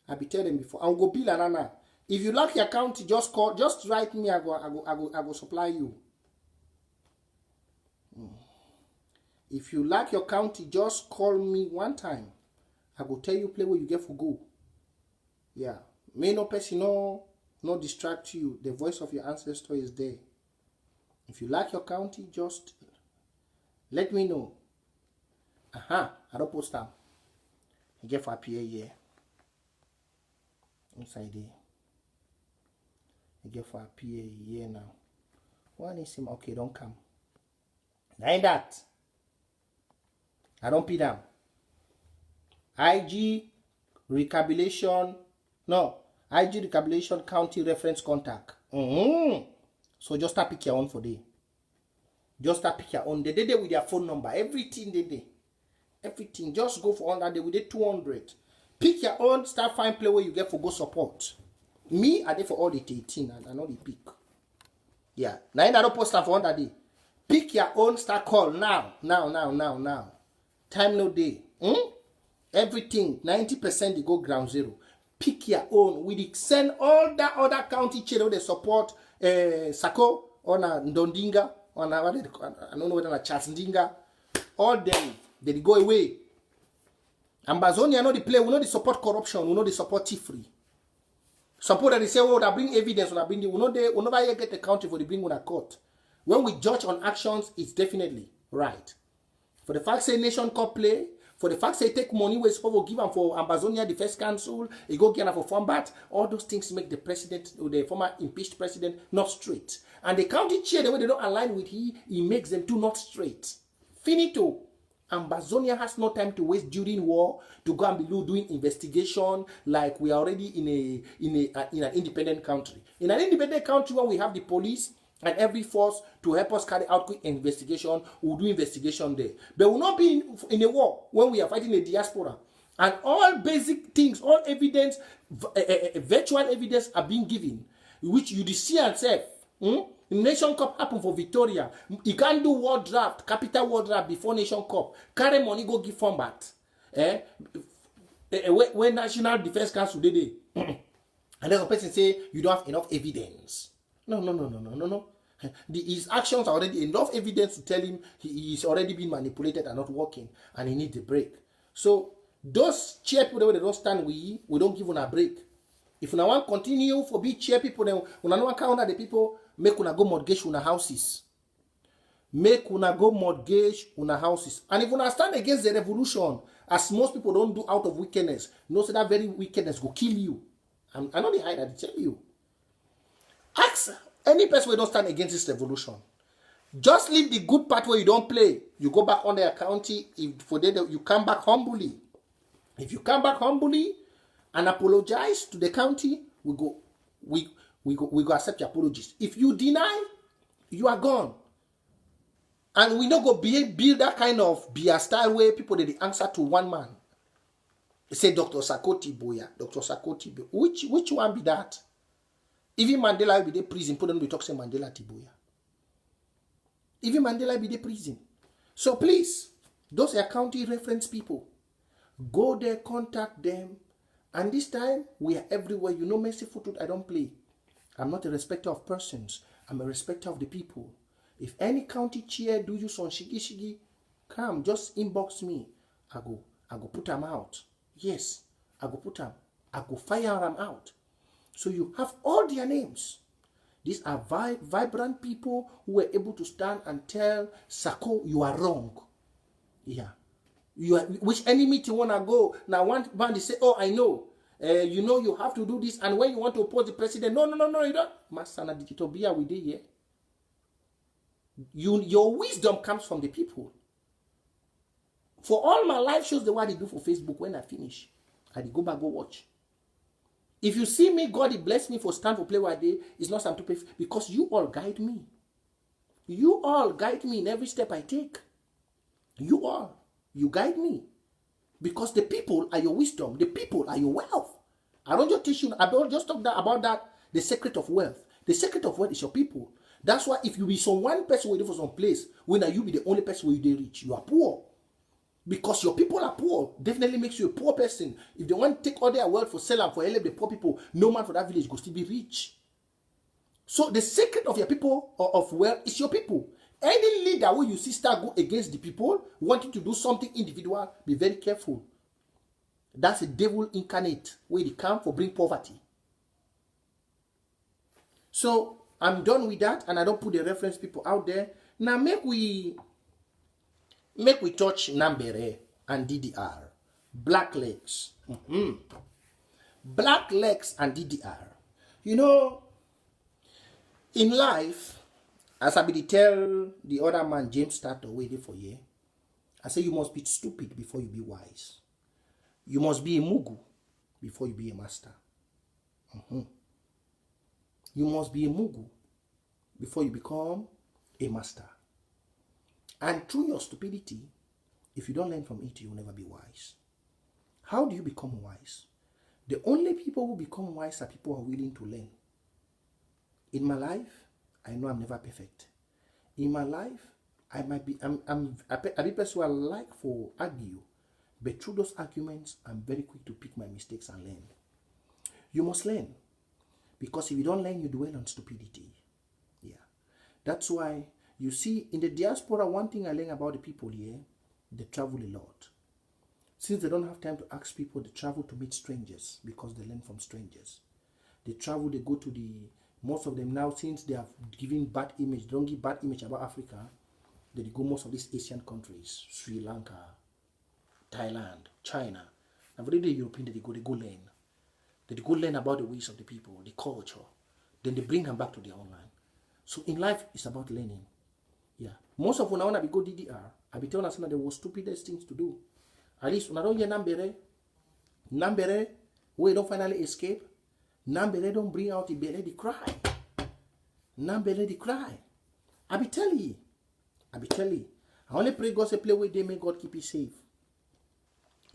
I be telling them before. I'll go bill anana. If you like your county, just call, just write me. I go supply you. If you like your county, just call me one time. I go tell you play where you get for go. Yeah. May no person no distract you. The voice of your ancestor is there. If you like your county, just let me know. I don't post them. I get for a PA here. Inside there. I get for a PA here now. One is him. Okay, don't come. Ain't that. I don't pay them. IG recabulation. No. IG recabulation county reference contact. So just start pick your own for day. Just start pick your own. They did it with their phone number. Everything they did. Everything. Just go for 100. We did 200. Pick your own. Start find play where you get for go support. Me, I did for all the 18 and I know the pick. Yeah. Now I don't post for 100 day. Pick your own. Start call now. Now. Time no day. Everything. 90% they go ground zero. Pick your own. We send all that other county children they support Sako or na Ndondinga or na I don't know whether na Chatsndinga. All them they go away. Ambazonia know the play. We know the support corruption. We know the support thievery. Support that they say, oh, that bring evidence. When I bring the, we never get the county for the bring on a court. When we judge on actions, it's definitely right. For the fact say nation cup play, for the fact say take money we're supposed to give them for Ambazonia Defense Council, you go get them for Format, all those things make the president, or the former impeached president, not straight. And the county chair, the way they don't align with he makes them too not straight. Finito. Ambazonia has no time to waste during war to go and be doing investigation like we are already in an independent country. In an independent country where we have the police and every force to help us carry out quick investigation, we'll do investigation there. But we'll not be in a war when we are fighting a diaspora. And all basic things, all evidence, virtual evidence are being given, which you see and say, Nation Cup happen for Victoria. You can't do war draft, capital war draft before Nation Cup. Carry money, go give Format. When National Defense Council did it, and then the person say you don't have enough evidence. No. His actions are already enough evidence to tell him he is already being manipulated and not working, and he needs a break. So those chair people they don't stand we don't give on a break. If you want to continue for big chair people, then when no count the people, make una go mortgage una houses. Make una go mortgage una houses. And if una stand against the revolution, as most people don't do out of wickedness, know so that very wickedness will kill you. I know the hide, I tell you. Ask any person who don't stand against this revolution. Just leave the good part where you don't play. You go back on their county. If for them, you come back humbly. If you come back humbly and apologize to the county, we go accept your apologies. If you deny, you are gone. And we not go build that kind of beer style where people they answer to one man. They say Dr. Sakoti Boya, Dr. Sakoti Boya. Which one be that? Even Mandela be the prison, put on the talk say Mandela Tiboya. Even Mandela be the prison. So please, those are county reference people. Go there, contact them. And this time, we are everywhere. You know, merciful truth, I don't play. I'm not a respecter of persons. I'm a respecter of the people. If any county chair do you some shigi, come, just inbox me. I go put them out. Yes, I go put them. I go fire them out. So you have all their names. These are vibrant people who were able to stand and tell Sako, you are wrong. Yeah. You are, which any meeting want to go, now one man they say, oh, I know. You know you have to do this. And when you want to oppose the president, no, you don't. Masana digital beer with it here. Your wisdom comes from the people. For all my life shows the what they do for Facebook when I finish. I go back, go watch. If you see me, God, He bless me for stand for play one day, it's not something to pay because you all guide me. You all guide me in every step I take. You all. You guide me. Because the people are your wisdom. The people are your wealth. I don't just teach you, I don't just talk about that, the secret of wealth. The secret of wealth is your people. That's why if you be some one person waiting for some place, when you be the only person where you rich, you are poor. Because your people are poor, definitely makes you a poor person. If they want to take all their wealth for sell and for help the poor people, no man for that village goes to be rich. So the secret of your people or of wealth is your people. Any leader where you see start go against the people, wanting to do something individual, be very careful. That's a devil incarnate where they come for bring poverty. So I'm done with that, and I don't put the reference people out there. Now make we touch Nambere and DDR. Black legs. Black legs and DDR. You know, in life, as I be tell the other man, James Stato, waiting for you, I say you must be stupid before you be wise. You must be a mugu before you be a master. You must be a mugu before you become a master. And through your stupidity, if you don't learn from it, you'll never be wise. How do you become wise? The only people who become wise are people who are willing to learn. In my life, I know I'm never perfect. In my life, I might be, I'm a person who I like for argue, but through those arguments, I'm very quick to pick my mistakes and learn. You must learn, because if you don't learn, you dwell on stupidity. Yeah, that's why you see in the diaspora, one thing I learn about the people here, they travel a lot. Since they don't have time to ask people, they travel to meet strangers because they learn from strangers. They travel, they go to most of them now, since they have given bad image, they don't give bad image about Africa, they go most of these Asian countries, Sri Lanka, Thailand, China. And for the European, they go learn. They go learn about the ways of the people, the culture. Then they bring them back to their own land. So in life, it's about learning. Yeah. Most of when I want to go DDR, I be telling us that there was stupidest things to do. At least when I don't hear Nambere, where you don't finally escape, Nambele don't bring out the belly, they cry. Nambele, they cry. I be telling you. I only pray God say play with them, may God keep you safe.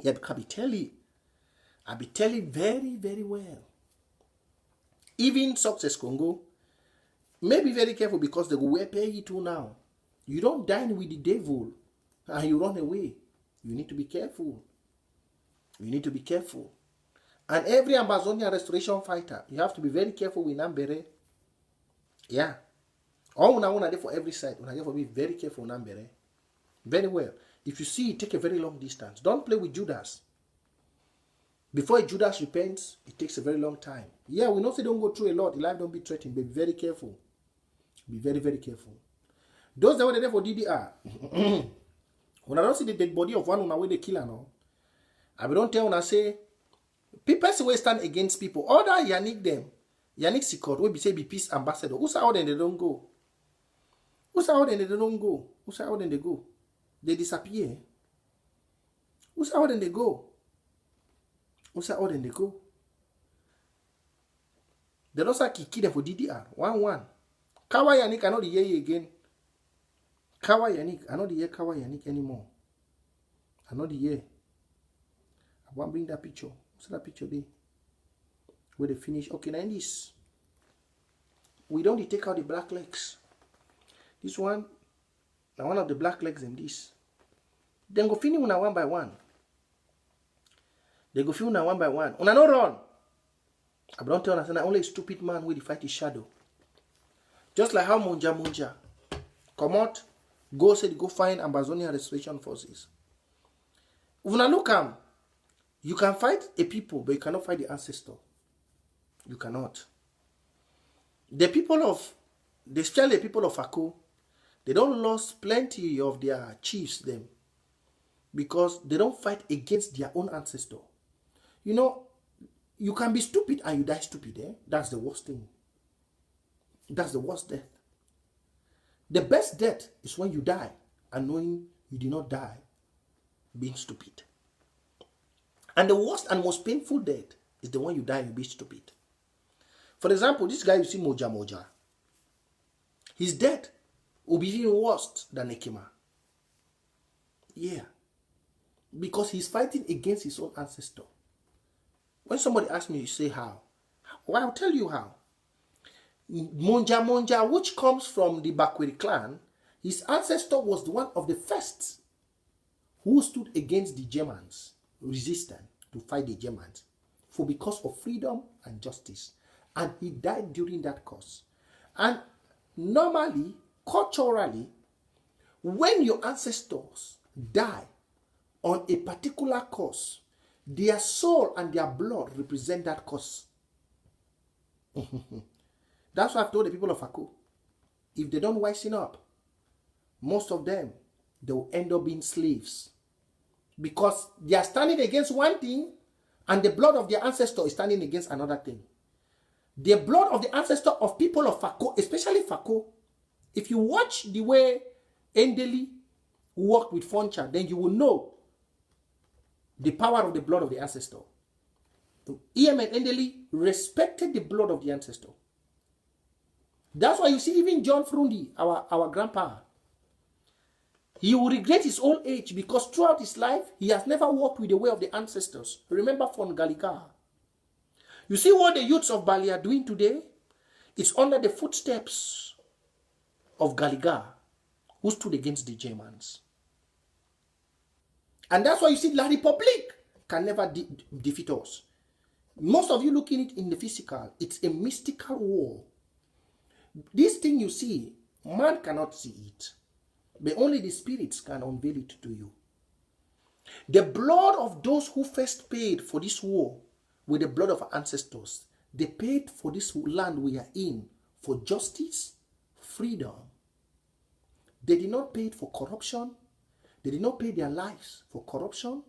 Yeah, because I be telling very, very well. Even Success Congo, may be very careful because they will pay you too now. You don't dine with the devil and you run away. You need to be careful. And every Amazonian restoration fighter, you have to be very careful with Nambere. Yeah. All una there for every side. Una there for be very careful with Nambere. Very well. If you see it, take a very long distance. Don't play with Judas. Before Judas repents, it takes a very long time. Yeah, we know say don't go through a lot. The life don't be threatened, but be very careful. Be very, very careful. Those that were there for DDR, when I don't see the dead body of one on where they kill her now, I don't tell when I say, people will stand against people. Other Yannick Sikot will be say be peace ambassador. Who's out and they don't go? Who's out and they don't go? Who's out and they go? They disappear. Who's out and they go? Who's out and they go? They don't say kiki them for DDR. 1-1. Kawa Yannick cannot hear you again. Kawa Yannick, I know the year Kawa Yannick anymore. I know the year. I want to bring that picture. What's that picture there? Where they finish. Okay, now in this, we don't take out the black legs. This one, now one of the black legs in this. Then go finish una one by one. They go finish una one by one. Una no run. I don't tell us, only a stupid man will fight his shadow. Just like how Munja come out, go find Amazonian Restoration Forces. When I look at you can fight a people, but you cannot fight the ancestor. You cannot. The people of, especially the people of Ako, they don't lost plenty of their chiefs them because they don't fight against their own ancestor. You know, you can be stupid and you die stupid. That's the worst thing. That's the worst death. The best death is when you die and knowing you did not die being stupid. And the worst and most painful death is the one you die and be stupid. For example, this guy you see Moja. His death will be even worse than Nekima. Yeah. Because he's fighting against his own ancestor. When somebody asks me, you say how? Well, I'll tell you how. Monja, which comes from the Bakweri clan, his ancestor was one of the first who stood against the Germans, resistant to fight the Germans, for because of freedom and justice. And he died during that cause. And normally, culturally, when your ancestors die on a particular cause, their soul and their blood represent that cause. That's why I've told the people of Ako, if they don't wisen up, most of them, they will end up being slaves. Because they are standing against one thing, and the blood of their ancestor is standing against another thing. The blood of the ancestor of people of Fako, especially Fako, if you watch the way Endeli worked with Foncha, then you will know the power of the blood of the ancestor. EM and Endeli respected the blood of the ancestor. That's why you see even John Frundi, our grandpa, he will regret his old age because throughout his life, he has never walked with the way of the ancestors. Remember from Galiga. You see what the youths of Bali are doing today? It's under the footsteps of Galiga, who stood against the Germans. And that's why you see La Republic can never defeat us. Most of you looking at it in the physical, it's a mystical war. This thing you see, man cannot see it. But only the spirits can unveil it to you. The blood of those who first paid for this war with the blood of our ancestors, they paid for this land we are in for justice, freedom. They did not pay it for corruption. They did not pay their lives for corruption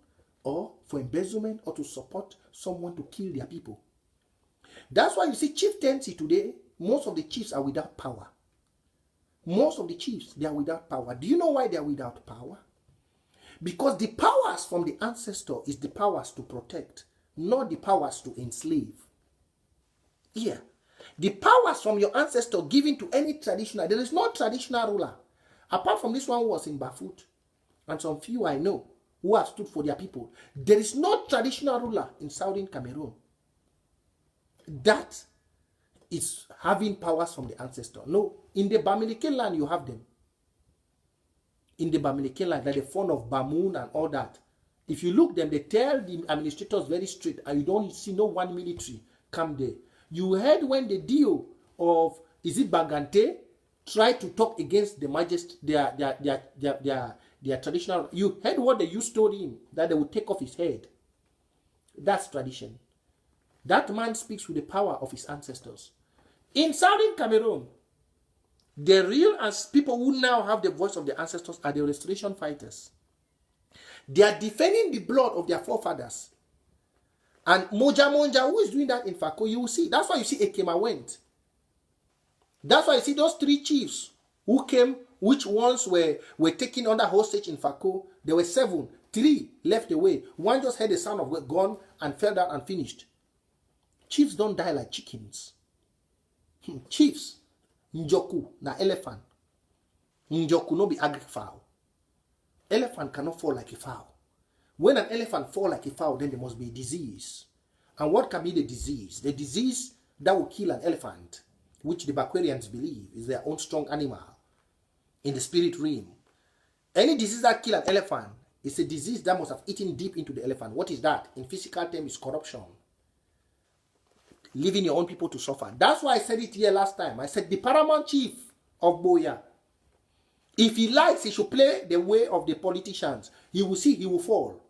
or for embezzlement or to support someone to kill their people. That's why you see chieftaincy today, most of the chiefs are without power. Most of the chiefs, they are without power. Do you know why they are without power? Because the powers from the ancestor is the powers to protect, not the powers to enslave. Yeah. The powers from your ancestor given to any traditional, there is no traditional ruler. Apart from this one who was in Bafut, and some few I know who have stood for their people. There is no traditional ruler in Southern Cameroon that is having powers from the ancestor. No. In the Bamileke land, you have them. In the Bamileke land, like the fond of Bamoun and all that. If you look them, they tell the administrators very straight, and you don't see no one military come there. You heard when the deal of, is it Bagante, tried to talk against the majesty, their traditional, you heard what the youth told him, that they would take off his head. That's tradition. That man speaks with the power of his ancestors. In Southern Cameroon, the real people who now have the voice of the ancestors are the restoration fighters. They are defending the blood of their forefathers. And Moja, who is doing that in Fako, you will see. That's why you see Ekema went. That's why you see those three chiefs who came, which ones were taken under hostage in Fako. There were 7. 3 left away. One just had the sound of a gun and fell down and finished. Chiefs don't die like chickens. Chiefs, Njoku, na elephant. Njoku no be agric fowl. Elephant cannot fall like a fowl. When an elephant fall like a fowl, then there must be a disease. And what can be the disease? The disease that will kill an elephant, which the Bakwarians believe is their own strong animal in the spirit realm. Any disease that kill an elephant is a disease that must have eaten deep into the elephant. What is that? In physical terms, is corruption. Leaving your own people to suffer. That's why I said it here last time. I said the paramount chief of Boya, if he likes, he should play the way of the politicians. He will see, he will fall.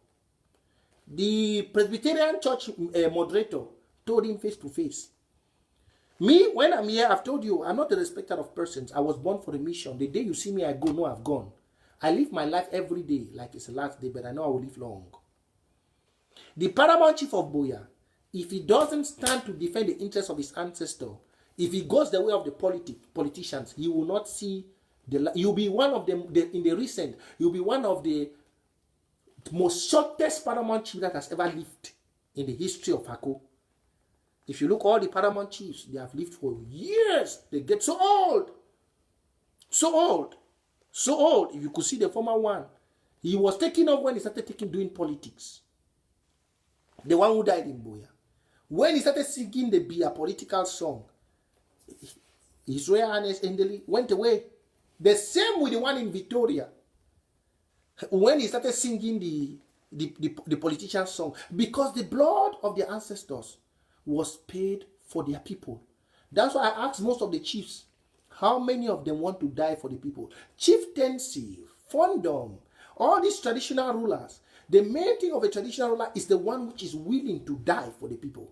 The Presbyterian church moderator told him face to face. Me, when I'm here, I've told you, I'm not a respecter of persons. I was born for a mission. The day you see me, I go, no, I've gone. I live my life every day like it's the last day, but I know I will live long. The paramount chief of Boya, if he doesn't stand to defend the interests of his ancestor, if he goes the way of the politicians, he will not see the. You'll be one of them in the recent. You'll be one of the most shortest paramount chief that has ever lived in the history of Hako. If you look all the paramount chiefs, they have lived for years. They get so old. So old. So old. If you could see the former one, he was taking off when he started doing politics. The one who died in Boya. When he started singing the Bia political song, His Royal Highness Endeli went away. The same with the one in Victoria. When he started singing the politician song, because the blood of their ancestors was paid for their people. That's why I asked most of the chiefs, how many of them want to die for the people? Chieftaincy, fondom, all these traditional rulers, the main thing of a traditional ruler is the one which is willing to die for the people.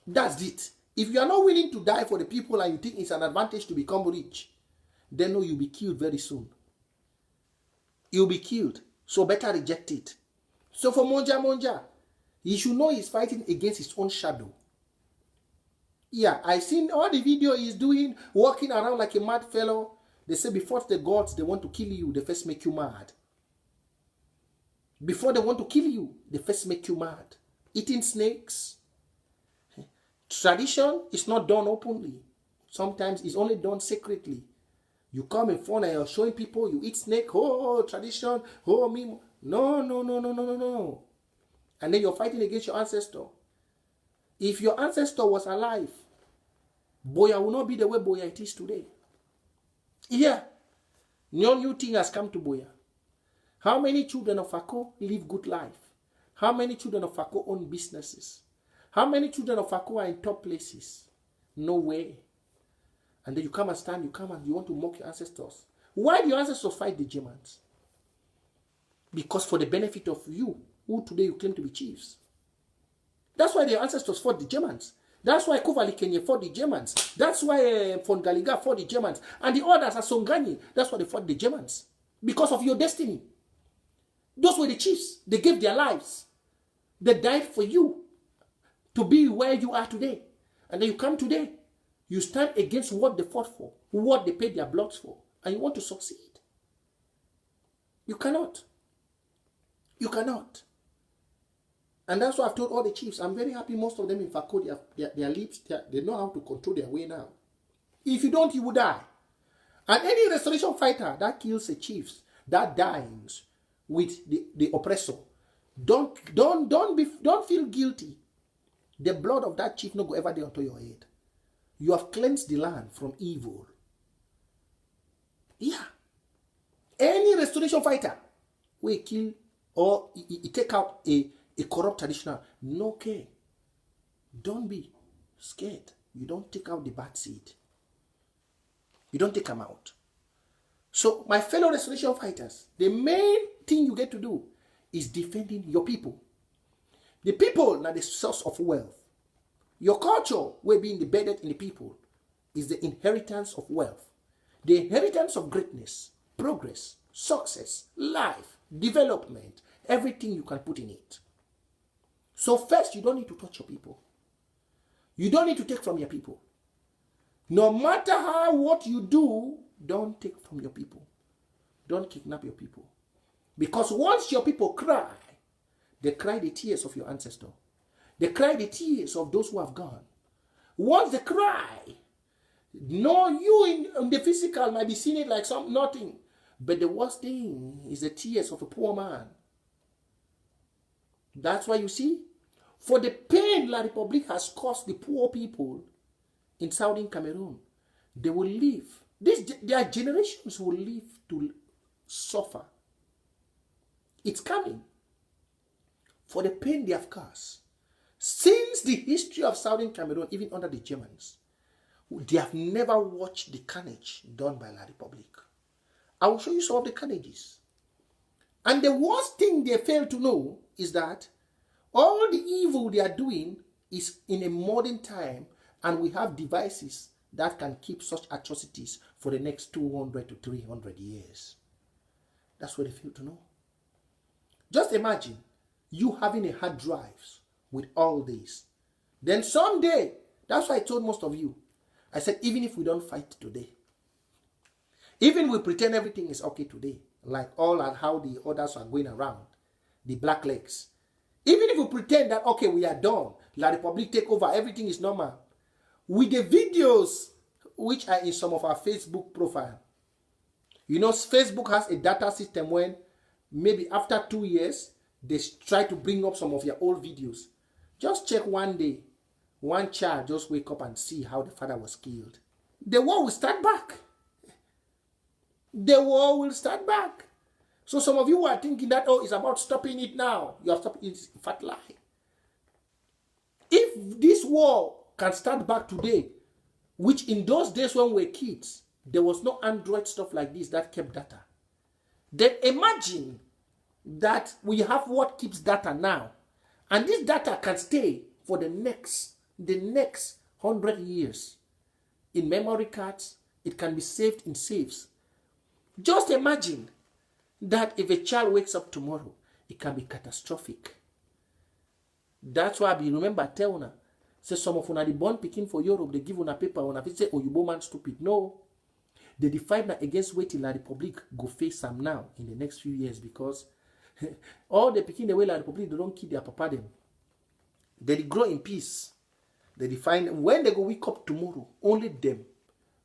That's it. If you are not willing to die for the people and you think it's an advantage to become rich, then no, you'll be killed very soon. You'll be killed. So better reject it. So for Monja, he should know he's fighting against his own shadow. Yeah, I seen all the video he's doing, walking around like a mad fellow. They say before the gods, they want to kill you, they first make you mad. Before they want to kill you, they first make you mad. Eating snakes. Tradition is not done openly. Sometimes it's only done secretly. You come in front and you're showing people you eat snake. Oh, tradition. Oh, me. No. And then you're fighting against your ancestor. If your ancestor was alive, Boya will not be the way Boya it is today. Yeah. No new thing has come to Boya. How many children of Fako live good life? How many children of Fako own businesses? How many children of Fako are in top places? No way. And then you come and stand, you want to mock your ancestors. Why do your ancestors fight the Germans? Because for the benefit of you, who today you claim to be chiefs. That's why their ancestors fought the Germans. That's why Kovali Kenya fought the Germans. That's why Fongaliga fought the Germans. And the others are Songani. That's why they fought the Germans. Because of your destiny. Those were the chiefs. They gave their lives. They died for you to be where you are today. And then you come today. You stand against what they fought for. What they paid their bloods for. And you want to succeed. You cannot. You cannot. And that's why I've told all the chiefs, I'm very happy most of them in Fako, their lips, they know how to control their way now. If you don't, you will die. And any restoration fighter that kills a chief, that dies with the oppressor, don't feel guilty. The blood of that chief no go ever there onto your head. You have cleansed the land from evil. Yeah. Any restoration fighter will kill or he take out a corrupt traditional, no care. Don't be scared. You don't take out the bad seed. You don't take them out. So, my fellow restoration fighters, the main thing you get to do is defending your people. The people are the source of wealth. Your culture will be embedded in the people is the inheritance of wealth. The inheritance of greatness, progress, success, life, development, everything you can put in it. So first, you don't need to touch your people. You don't need to take from your people. No matter what you do, don't take from your people. Don't kidnap your people. Because once your people cry, they cry the tears of your ancestor. They cry the tears of those who have gone. Once they cry, No, you in the physical might be seeing it like nothing. But the worst thing is the tears of a poor man. That's why you see, for the pain La Republique has caused the poor people in Southern Cameroon, they will live. Their generations will live to suffer. It's coming. For the pain they have caused. Since the history of Southern Cameroon, even under the Germans, they have never watched the carnage done by La Republique. I will show you some of the carnages. And the worst thing they fail to know is that all the evil they are doing is in a modern time, and we have devices that can keep such atrocities for the next 200 to 300 years. That's what they fail to know. Just imagine you having a hard drive with all this. Then someday, that's why I told most of you, I said, even if we don't fight today, even we pretend everything is okay today, like all and how the others are going around, the black legs. Even if we pretend that, okay, we are done, La Republique take over, everything is normal. With the videos which are in some of our Facebook profile, you know, Facebook has a data system when maybe after 2 years, they try to bring up some of your old videos. Just check one day, one child just wake up and see how the father was killed. The war will start back. The war will start back. So some of you are thinking that, oh, it's about stopping it now. You are stopping it. It's a fat lie. If this war can start back today, which in those days when we were kids, there was no Android stuff like this that kept data. Then imagine that we have what keeps data now. And this data can stay for the next 100 years. In memory cards, it can be saved in safes. Just imagine that if a child wakes up tomorrow, it can be catastrophic. That's why I remember tell una, say some of una the born picking for Europe, they give una paper, una say, oh, you man stupid. No. They define that against waiting La Republique go face them now in the next few years, because all the picking the way La Republique, they don't kill their papa them. They grow in peace. They define when they go wake up tomorrow, only them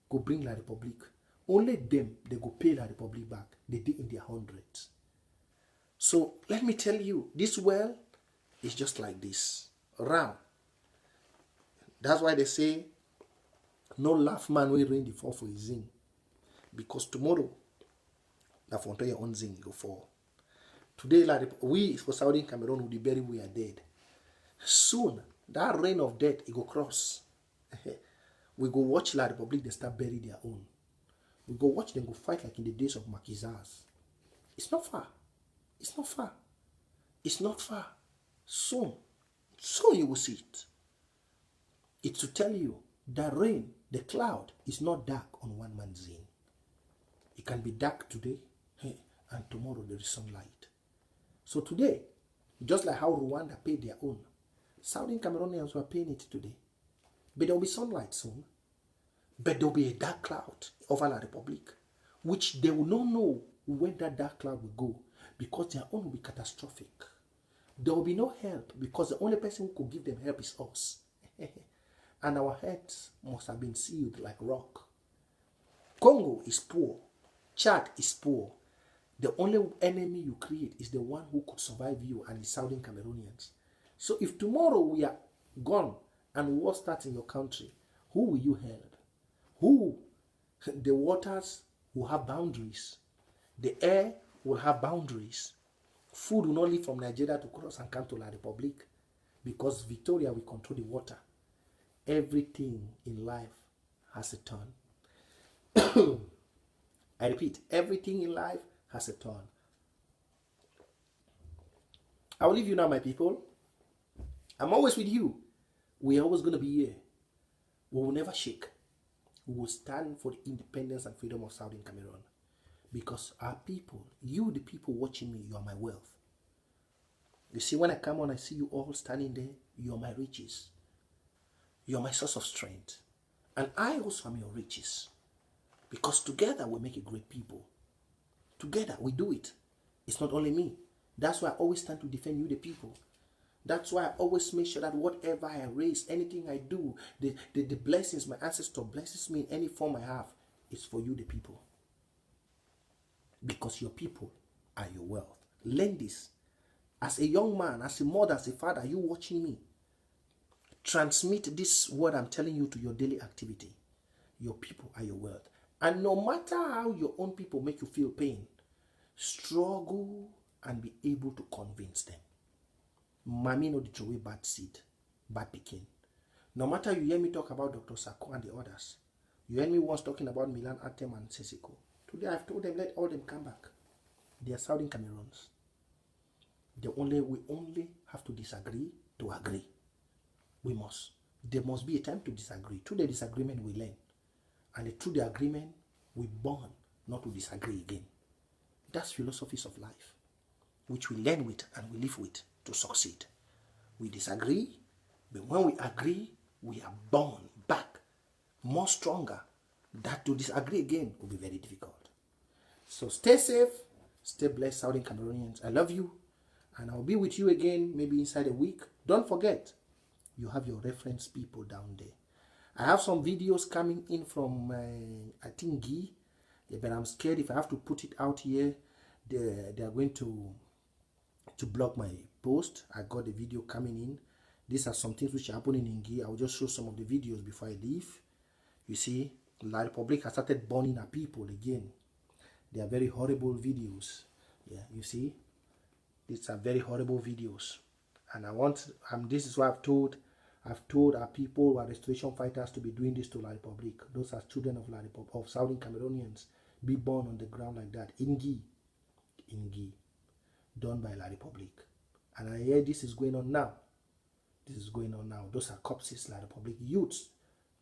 go bring La Republique. Only them, they go pay La Republique back. They did in their hundreds. So let me tell you, this world is just like this. Round. That's why they say, no laugh man will rain the fall for his zing. Because tomorrow, the fountain your own zing go fall. Today, we for Southern Cameroon will be buried, we are dead. Soon, that reign of death, it go cross. We go watch La Republique, they start bury their own. We go watch them go fight like in the days of Maquisards. It's not far. It's not far. It's not far. Soon you will see it. It's to tell you that rain, the cloud, is not dark on one man's zine. It can be dark today, and tomorrow there is sunlight. So today, just like how Rwanda paid their own, Southern Cameroonians were paying it today. But there will be sunlight soon. But there will be a dark cloud over La Republique, which they will not know when that dark cloud will go, because their own will be catastrophic. There will be no help, because the only person who could give them help is us. And our heads must have been sealed like rock. Congo is poor. Chad is poor. The only enemy you create is the one who could survive you and the Southern Cameroonians. So if tomorrow we are gone and war starts in your country, who will you help? Who? The waters will have boundaries. The air will have boundaries. Food will not leave from Nigeria to cross and come to La Republique, because Victoria will control the water. Everything in life has a turn. I repeat, everything in life has a turn. I will leave you now, my people. I'm always with you. We're always going to be here. We will never shake. We will stand for the independence and freedom of Southern Cameroon. Because our people, you, the people watching me, you are my wealth. You see, when I come on, I see you all standing there. You are my riches. You are my source of strength. And I also am your riches. Because together we make a great people. Together we do it. It's not only me. That's why I always stand to defend you, the people. That's why I always make sure that whatever I raise, anything I do, the blessings my ancestor blesses me in any form I have, is for you, the people. Because your people are your wealth. Learn this. As a young man, as a mother, as a father, you watching me, transmit this word I'm telling you to your daily activity. Your people are your wealth. And no matter how your own people make you feel pain, struggle and be able to convince them. Mommy no throw away bad seed, bad picking. No matter you hear me talk about Dr. Sako and the others, you hear me once talking about Milan Atem and Sesiko. Today I've told them, let all them come back. They are Southern Cameroons. We only have to disagree to agree. We must. There must be a time to disagree. Through the disagreement we learn. And through the agreement we bond not to disagree again. That's philosophies of life, which we learn with and we live with to succeed. We disagree, but when we agree, we are born back more stronger. That to disagree again will be very difficult. So stay safe, stay blessed, Southern Cameroonians. I love you, and I'll be with you again maybe inside a week. Don't forget, you have your reference people down there. I have some videos coming in from, I think, Guy, but I'm scared if I have to put it out here, they are going to block my post. I got the video coming in. These are some things which are happening in Guy. I'll just show some of the videos before I leave. You see, La Republic has started burning our people again. They are very horrible videos. Yeah, you see, these are very horrible videos. And I want, this is why I've told our people who are restoration fighters to be doing this to La Republic. Those are children of La Republic, of Southern Cameroonians, be born on the ground like that. In Guy, done by La Republic. And I hear this is going on now. This is going on now. Those are corpses, La Republic youths,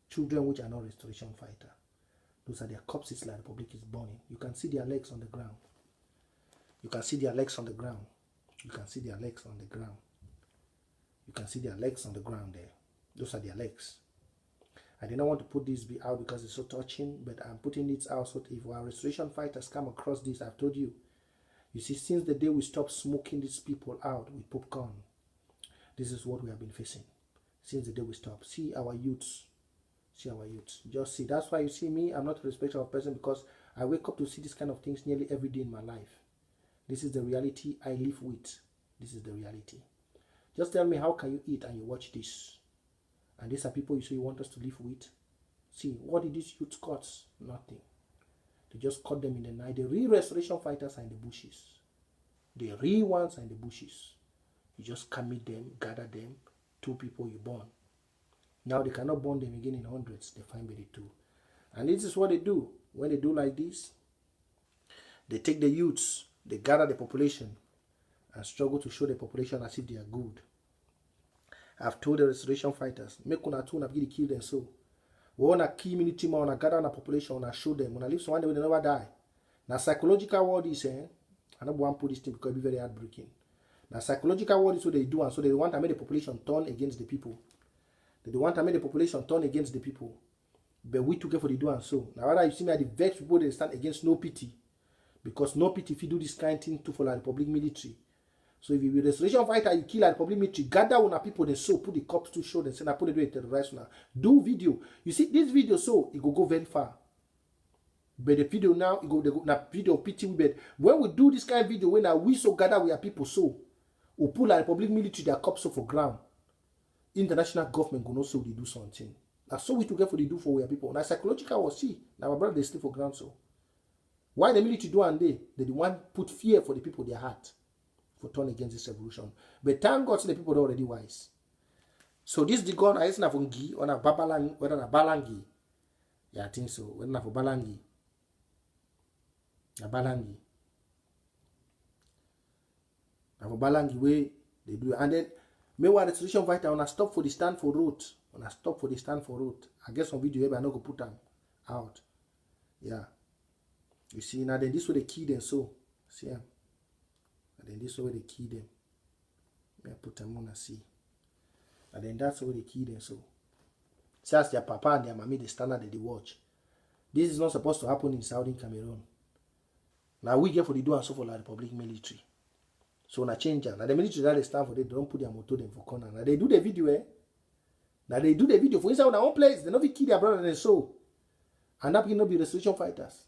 children which are not restoration fighter. Those are their corpses La Republic is burning. You can see their legs on the ground. You can see their legs on the ground. You can see their legs on the ground. You can see their legs on the ground there. Those are their legs. I did not want to put this out because it's so touching, but I'm putting it out so if our restoration fighters come across this, I've told you. You see, since the day we stopped smoking these people out with popcorn, this is what we have been facing. Since the day we stopped. See our youths. See our youths. Just see. That's why you see me, I'm not a respectful person because I wake up to see this kind of things nearly every day in my life. This is the reality I live with. This is the reality. Just tell me, how can you eat and you watch this? And these are people you say you want us to live with. See, what did these youths cut? Nothing. They just cut them in the night. The real restoration fighters are in the bushes. The real ones are in the bushes. You just come meet them, gather them, 2 people you burn. Now they cannot burn them again in hundreds. They find maybe 2. And this is what they do. When they do like this, they take the youths, they gather the population, and struggle to show the population as if they are good. I've told the restoration fighters, make una two, una kill them so. We want to kill military man, want to gather on a population, want to show them, want to live someone they will never die. Now psychological word is, I don't want to put this thing because it be very heartbreaking. Now psychological word is what they do, and so they want to make the population turn against the people. They want to make the population turn against the people. But we together for the do and so. Now rather you see me at the vex people they stand against no pity. Because no pity if you do this kind of thing to for the Republic military. So if you be a restoration fighter, you kill the Republic military, gather on people they so put the cops to show them, say I put it with terrorize now. Do video. You see this video so it go very far. But the video now it go na video pity but when we do this kind of video when we so gather with our people so we pull the Republic military their cops so for ground. International government go not so they do something. Now so we together for they do for our people. Now psychological was see. Now my brother they stay for ground so. Why the military do and they the one put fear for the people their heart for turn against this revolution. But thank God the people are already wise. So this the gun I used to Ngi on a Babalang whether a Balangi. Yeah, I think so. When for Balangi. A Balangi. Now for Balangi way they do and then me one restoration fighter when I stop for the stand for road. When I stop for the stand for road. I guess some video but I not go put them out. Yeah. You see now then this way they kill them so. See them. And then this way they kill them. I put them on and see. And then that's where they kill them so. See as their papa and their mommy they stand that they watch. This is not supposed to happen in Southern Cameroon. Now we get for the do and so for the Republic military. So na change am. Now the military that they stand for, they don't put their motor them for corner. Now they do the video, eh? Now they do the video for inside their own place. They not be kill their brother and so. And that will be restoration fighters.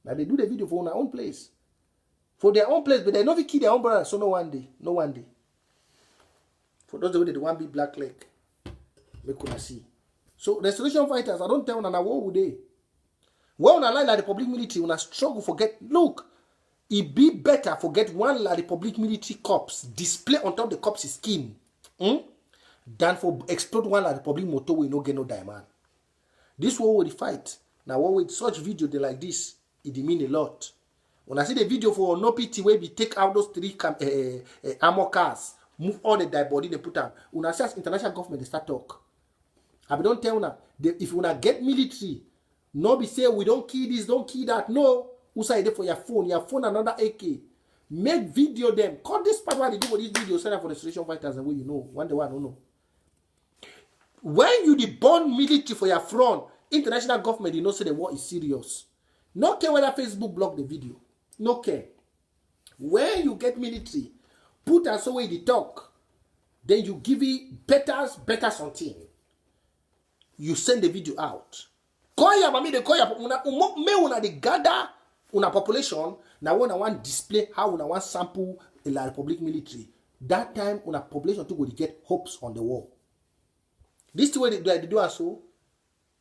Now they do the video for their own place. For their own place, but they not be kill their own brother. So no one day. No one day. For those who they want big black leg. We could see. So restoration fighters, I don't tell them what would they. Well, on a line like the public military, when I struggle forget, look, it be better forget one like the public military corpse display on top of the corpse's skin than for explode one like the public motor we no get no diamond. This war will fight. Now what with such video they like this, it mean a lot. When I see the video for no pity where we take out those 3 armor cars, move all the dead body they put out. When I see as international government they start talk. I don't tell now if you wanna get military, no be say we don't kill this, don't kill that. No. Who say for your phone another AK. Make video them. Call this part what they do for this video, send for the restoration fighters and way you know. One day one don't know. When you the born military for your front, international government, you know say the war is serious. No care whether Facebook block the video. No care. When you get military, put us away the talk. Then you give it better something. You send the video out. Call ya mami de call ya una the gather una population now when I want display how una want sample the Republic military. That time una population to go to get hopes on the wall. This way they do also.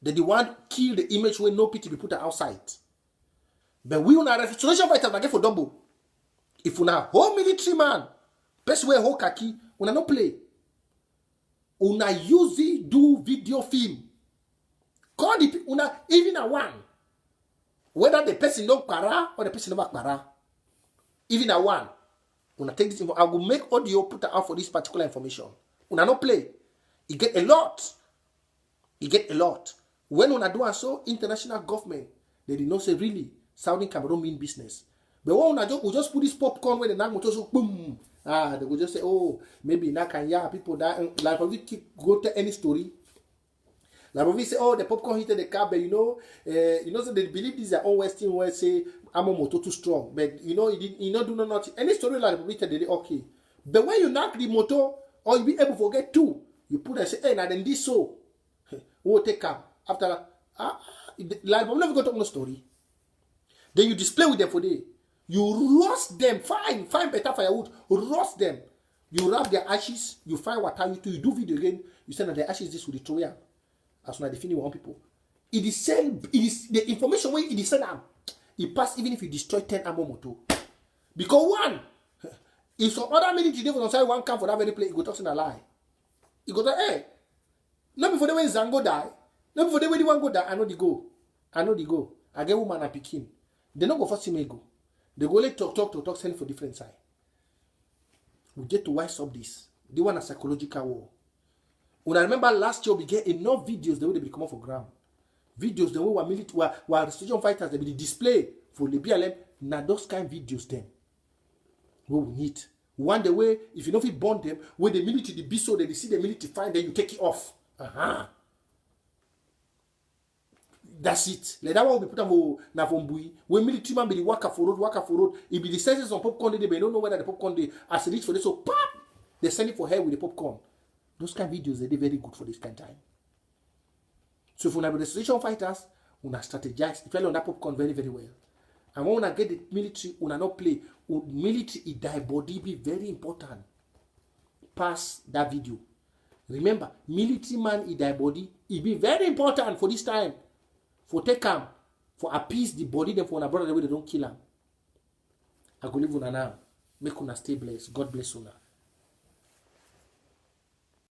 They want kill the image where no pity be put outside. But we una restoration fighters get for double. If una whole military man, best way whole khaki, una no play. Una use it do video film. Call the una even a one. Whether the person don't para or the person never para. Even a one. Una take this info. I will make audio put out for this particular information. Una no play. You get a lot. You get a lot. When una do so, international government, they did not say really, Southern Cameroon mean business. But when una we just put this popcorn where the nang so boom. They will just say, oh, maybe na can people that like we keep go to any story. Like we say, oh, the popcorn hit the car, but so they believe this is their own Western way say I'm a motor too strong. But it do nothing. Any story like we tell they okay. But when you knock the motor, or you be able to forget two, you put and say, hey, now then this so we'll take up. After that, like we never got to no story. Then you display with them for day. You roast them, find better firewood, roast them. You wrap their ashes, you find water, you do video again, you send the ashes this with the throw. As soon as they finish one people. It is send, it is the information where it is sent out. It pass even if you destroy 10 ammo motor. Because one, if some other military they for one camp for that very place, it go talk in a lie. It go to hey, not before the way Zango die, not before the way the one go die, I know the go. I get woman and pikin. They not go for me go. They go let talk, send for different side. We get to wise up this. They want a psychological war. When I remember last year, we get enough videos the way they be coming for ground. Videos the way we military, were restoration fighters, they be display for the BLM. Now those kind of videos then. We need. One the way, if you know if you bond them, when the military be so, they see the military fight, then you take it off. That's it. Like that one will be put on na vombui. When military man be the worker for road. It be the senses on popcorn they don't know whether the popcorn they as it reach for this so pop they send it for her with the popcorn. Those kind of videos they're very good for this kind of time. So if we have restoration fighters, we strategize. If you on that popcorn very very well. And when we get the military, we not play. Military it die body be very important. Pass that video. Remember, military man it die body it be very important for this time. For take him, for appease the body, then for our brother the way they don't kill him. I go live on now. Make una stay blessed. God bless una.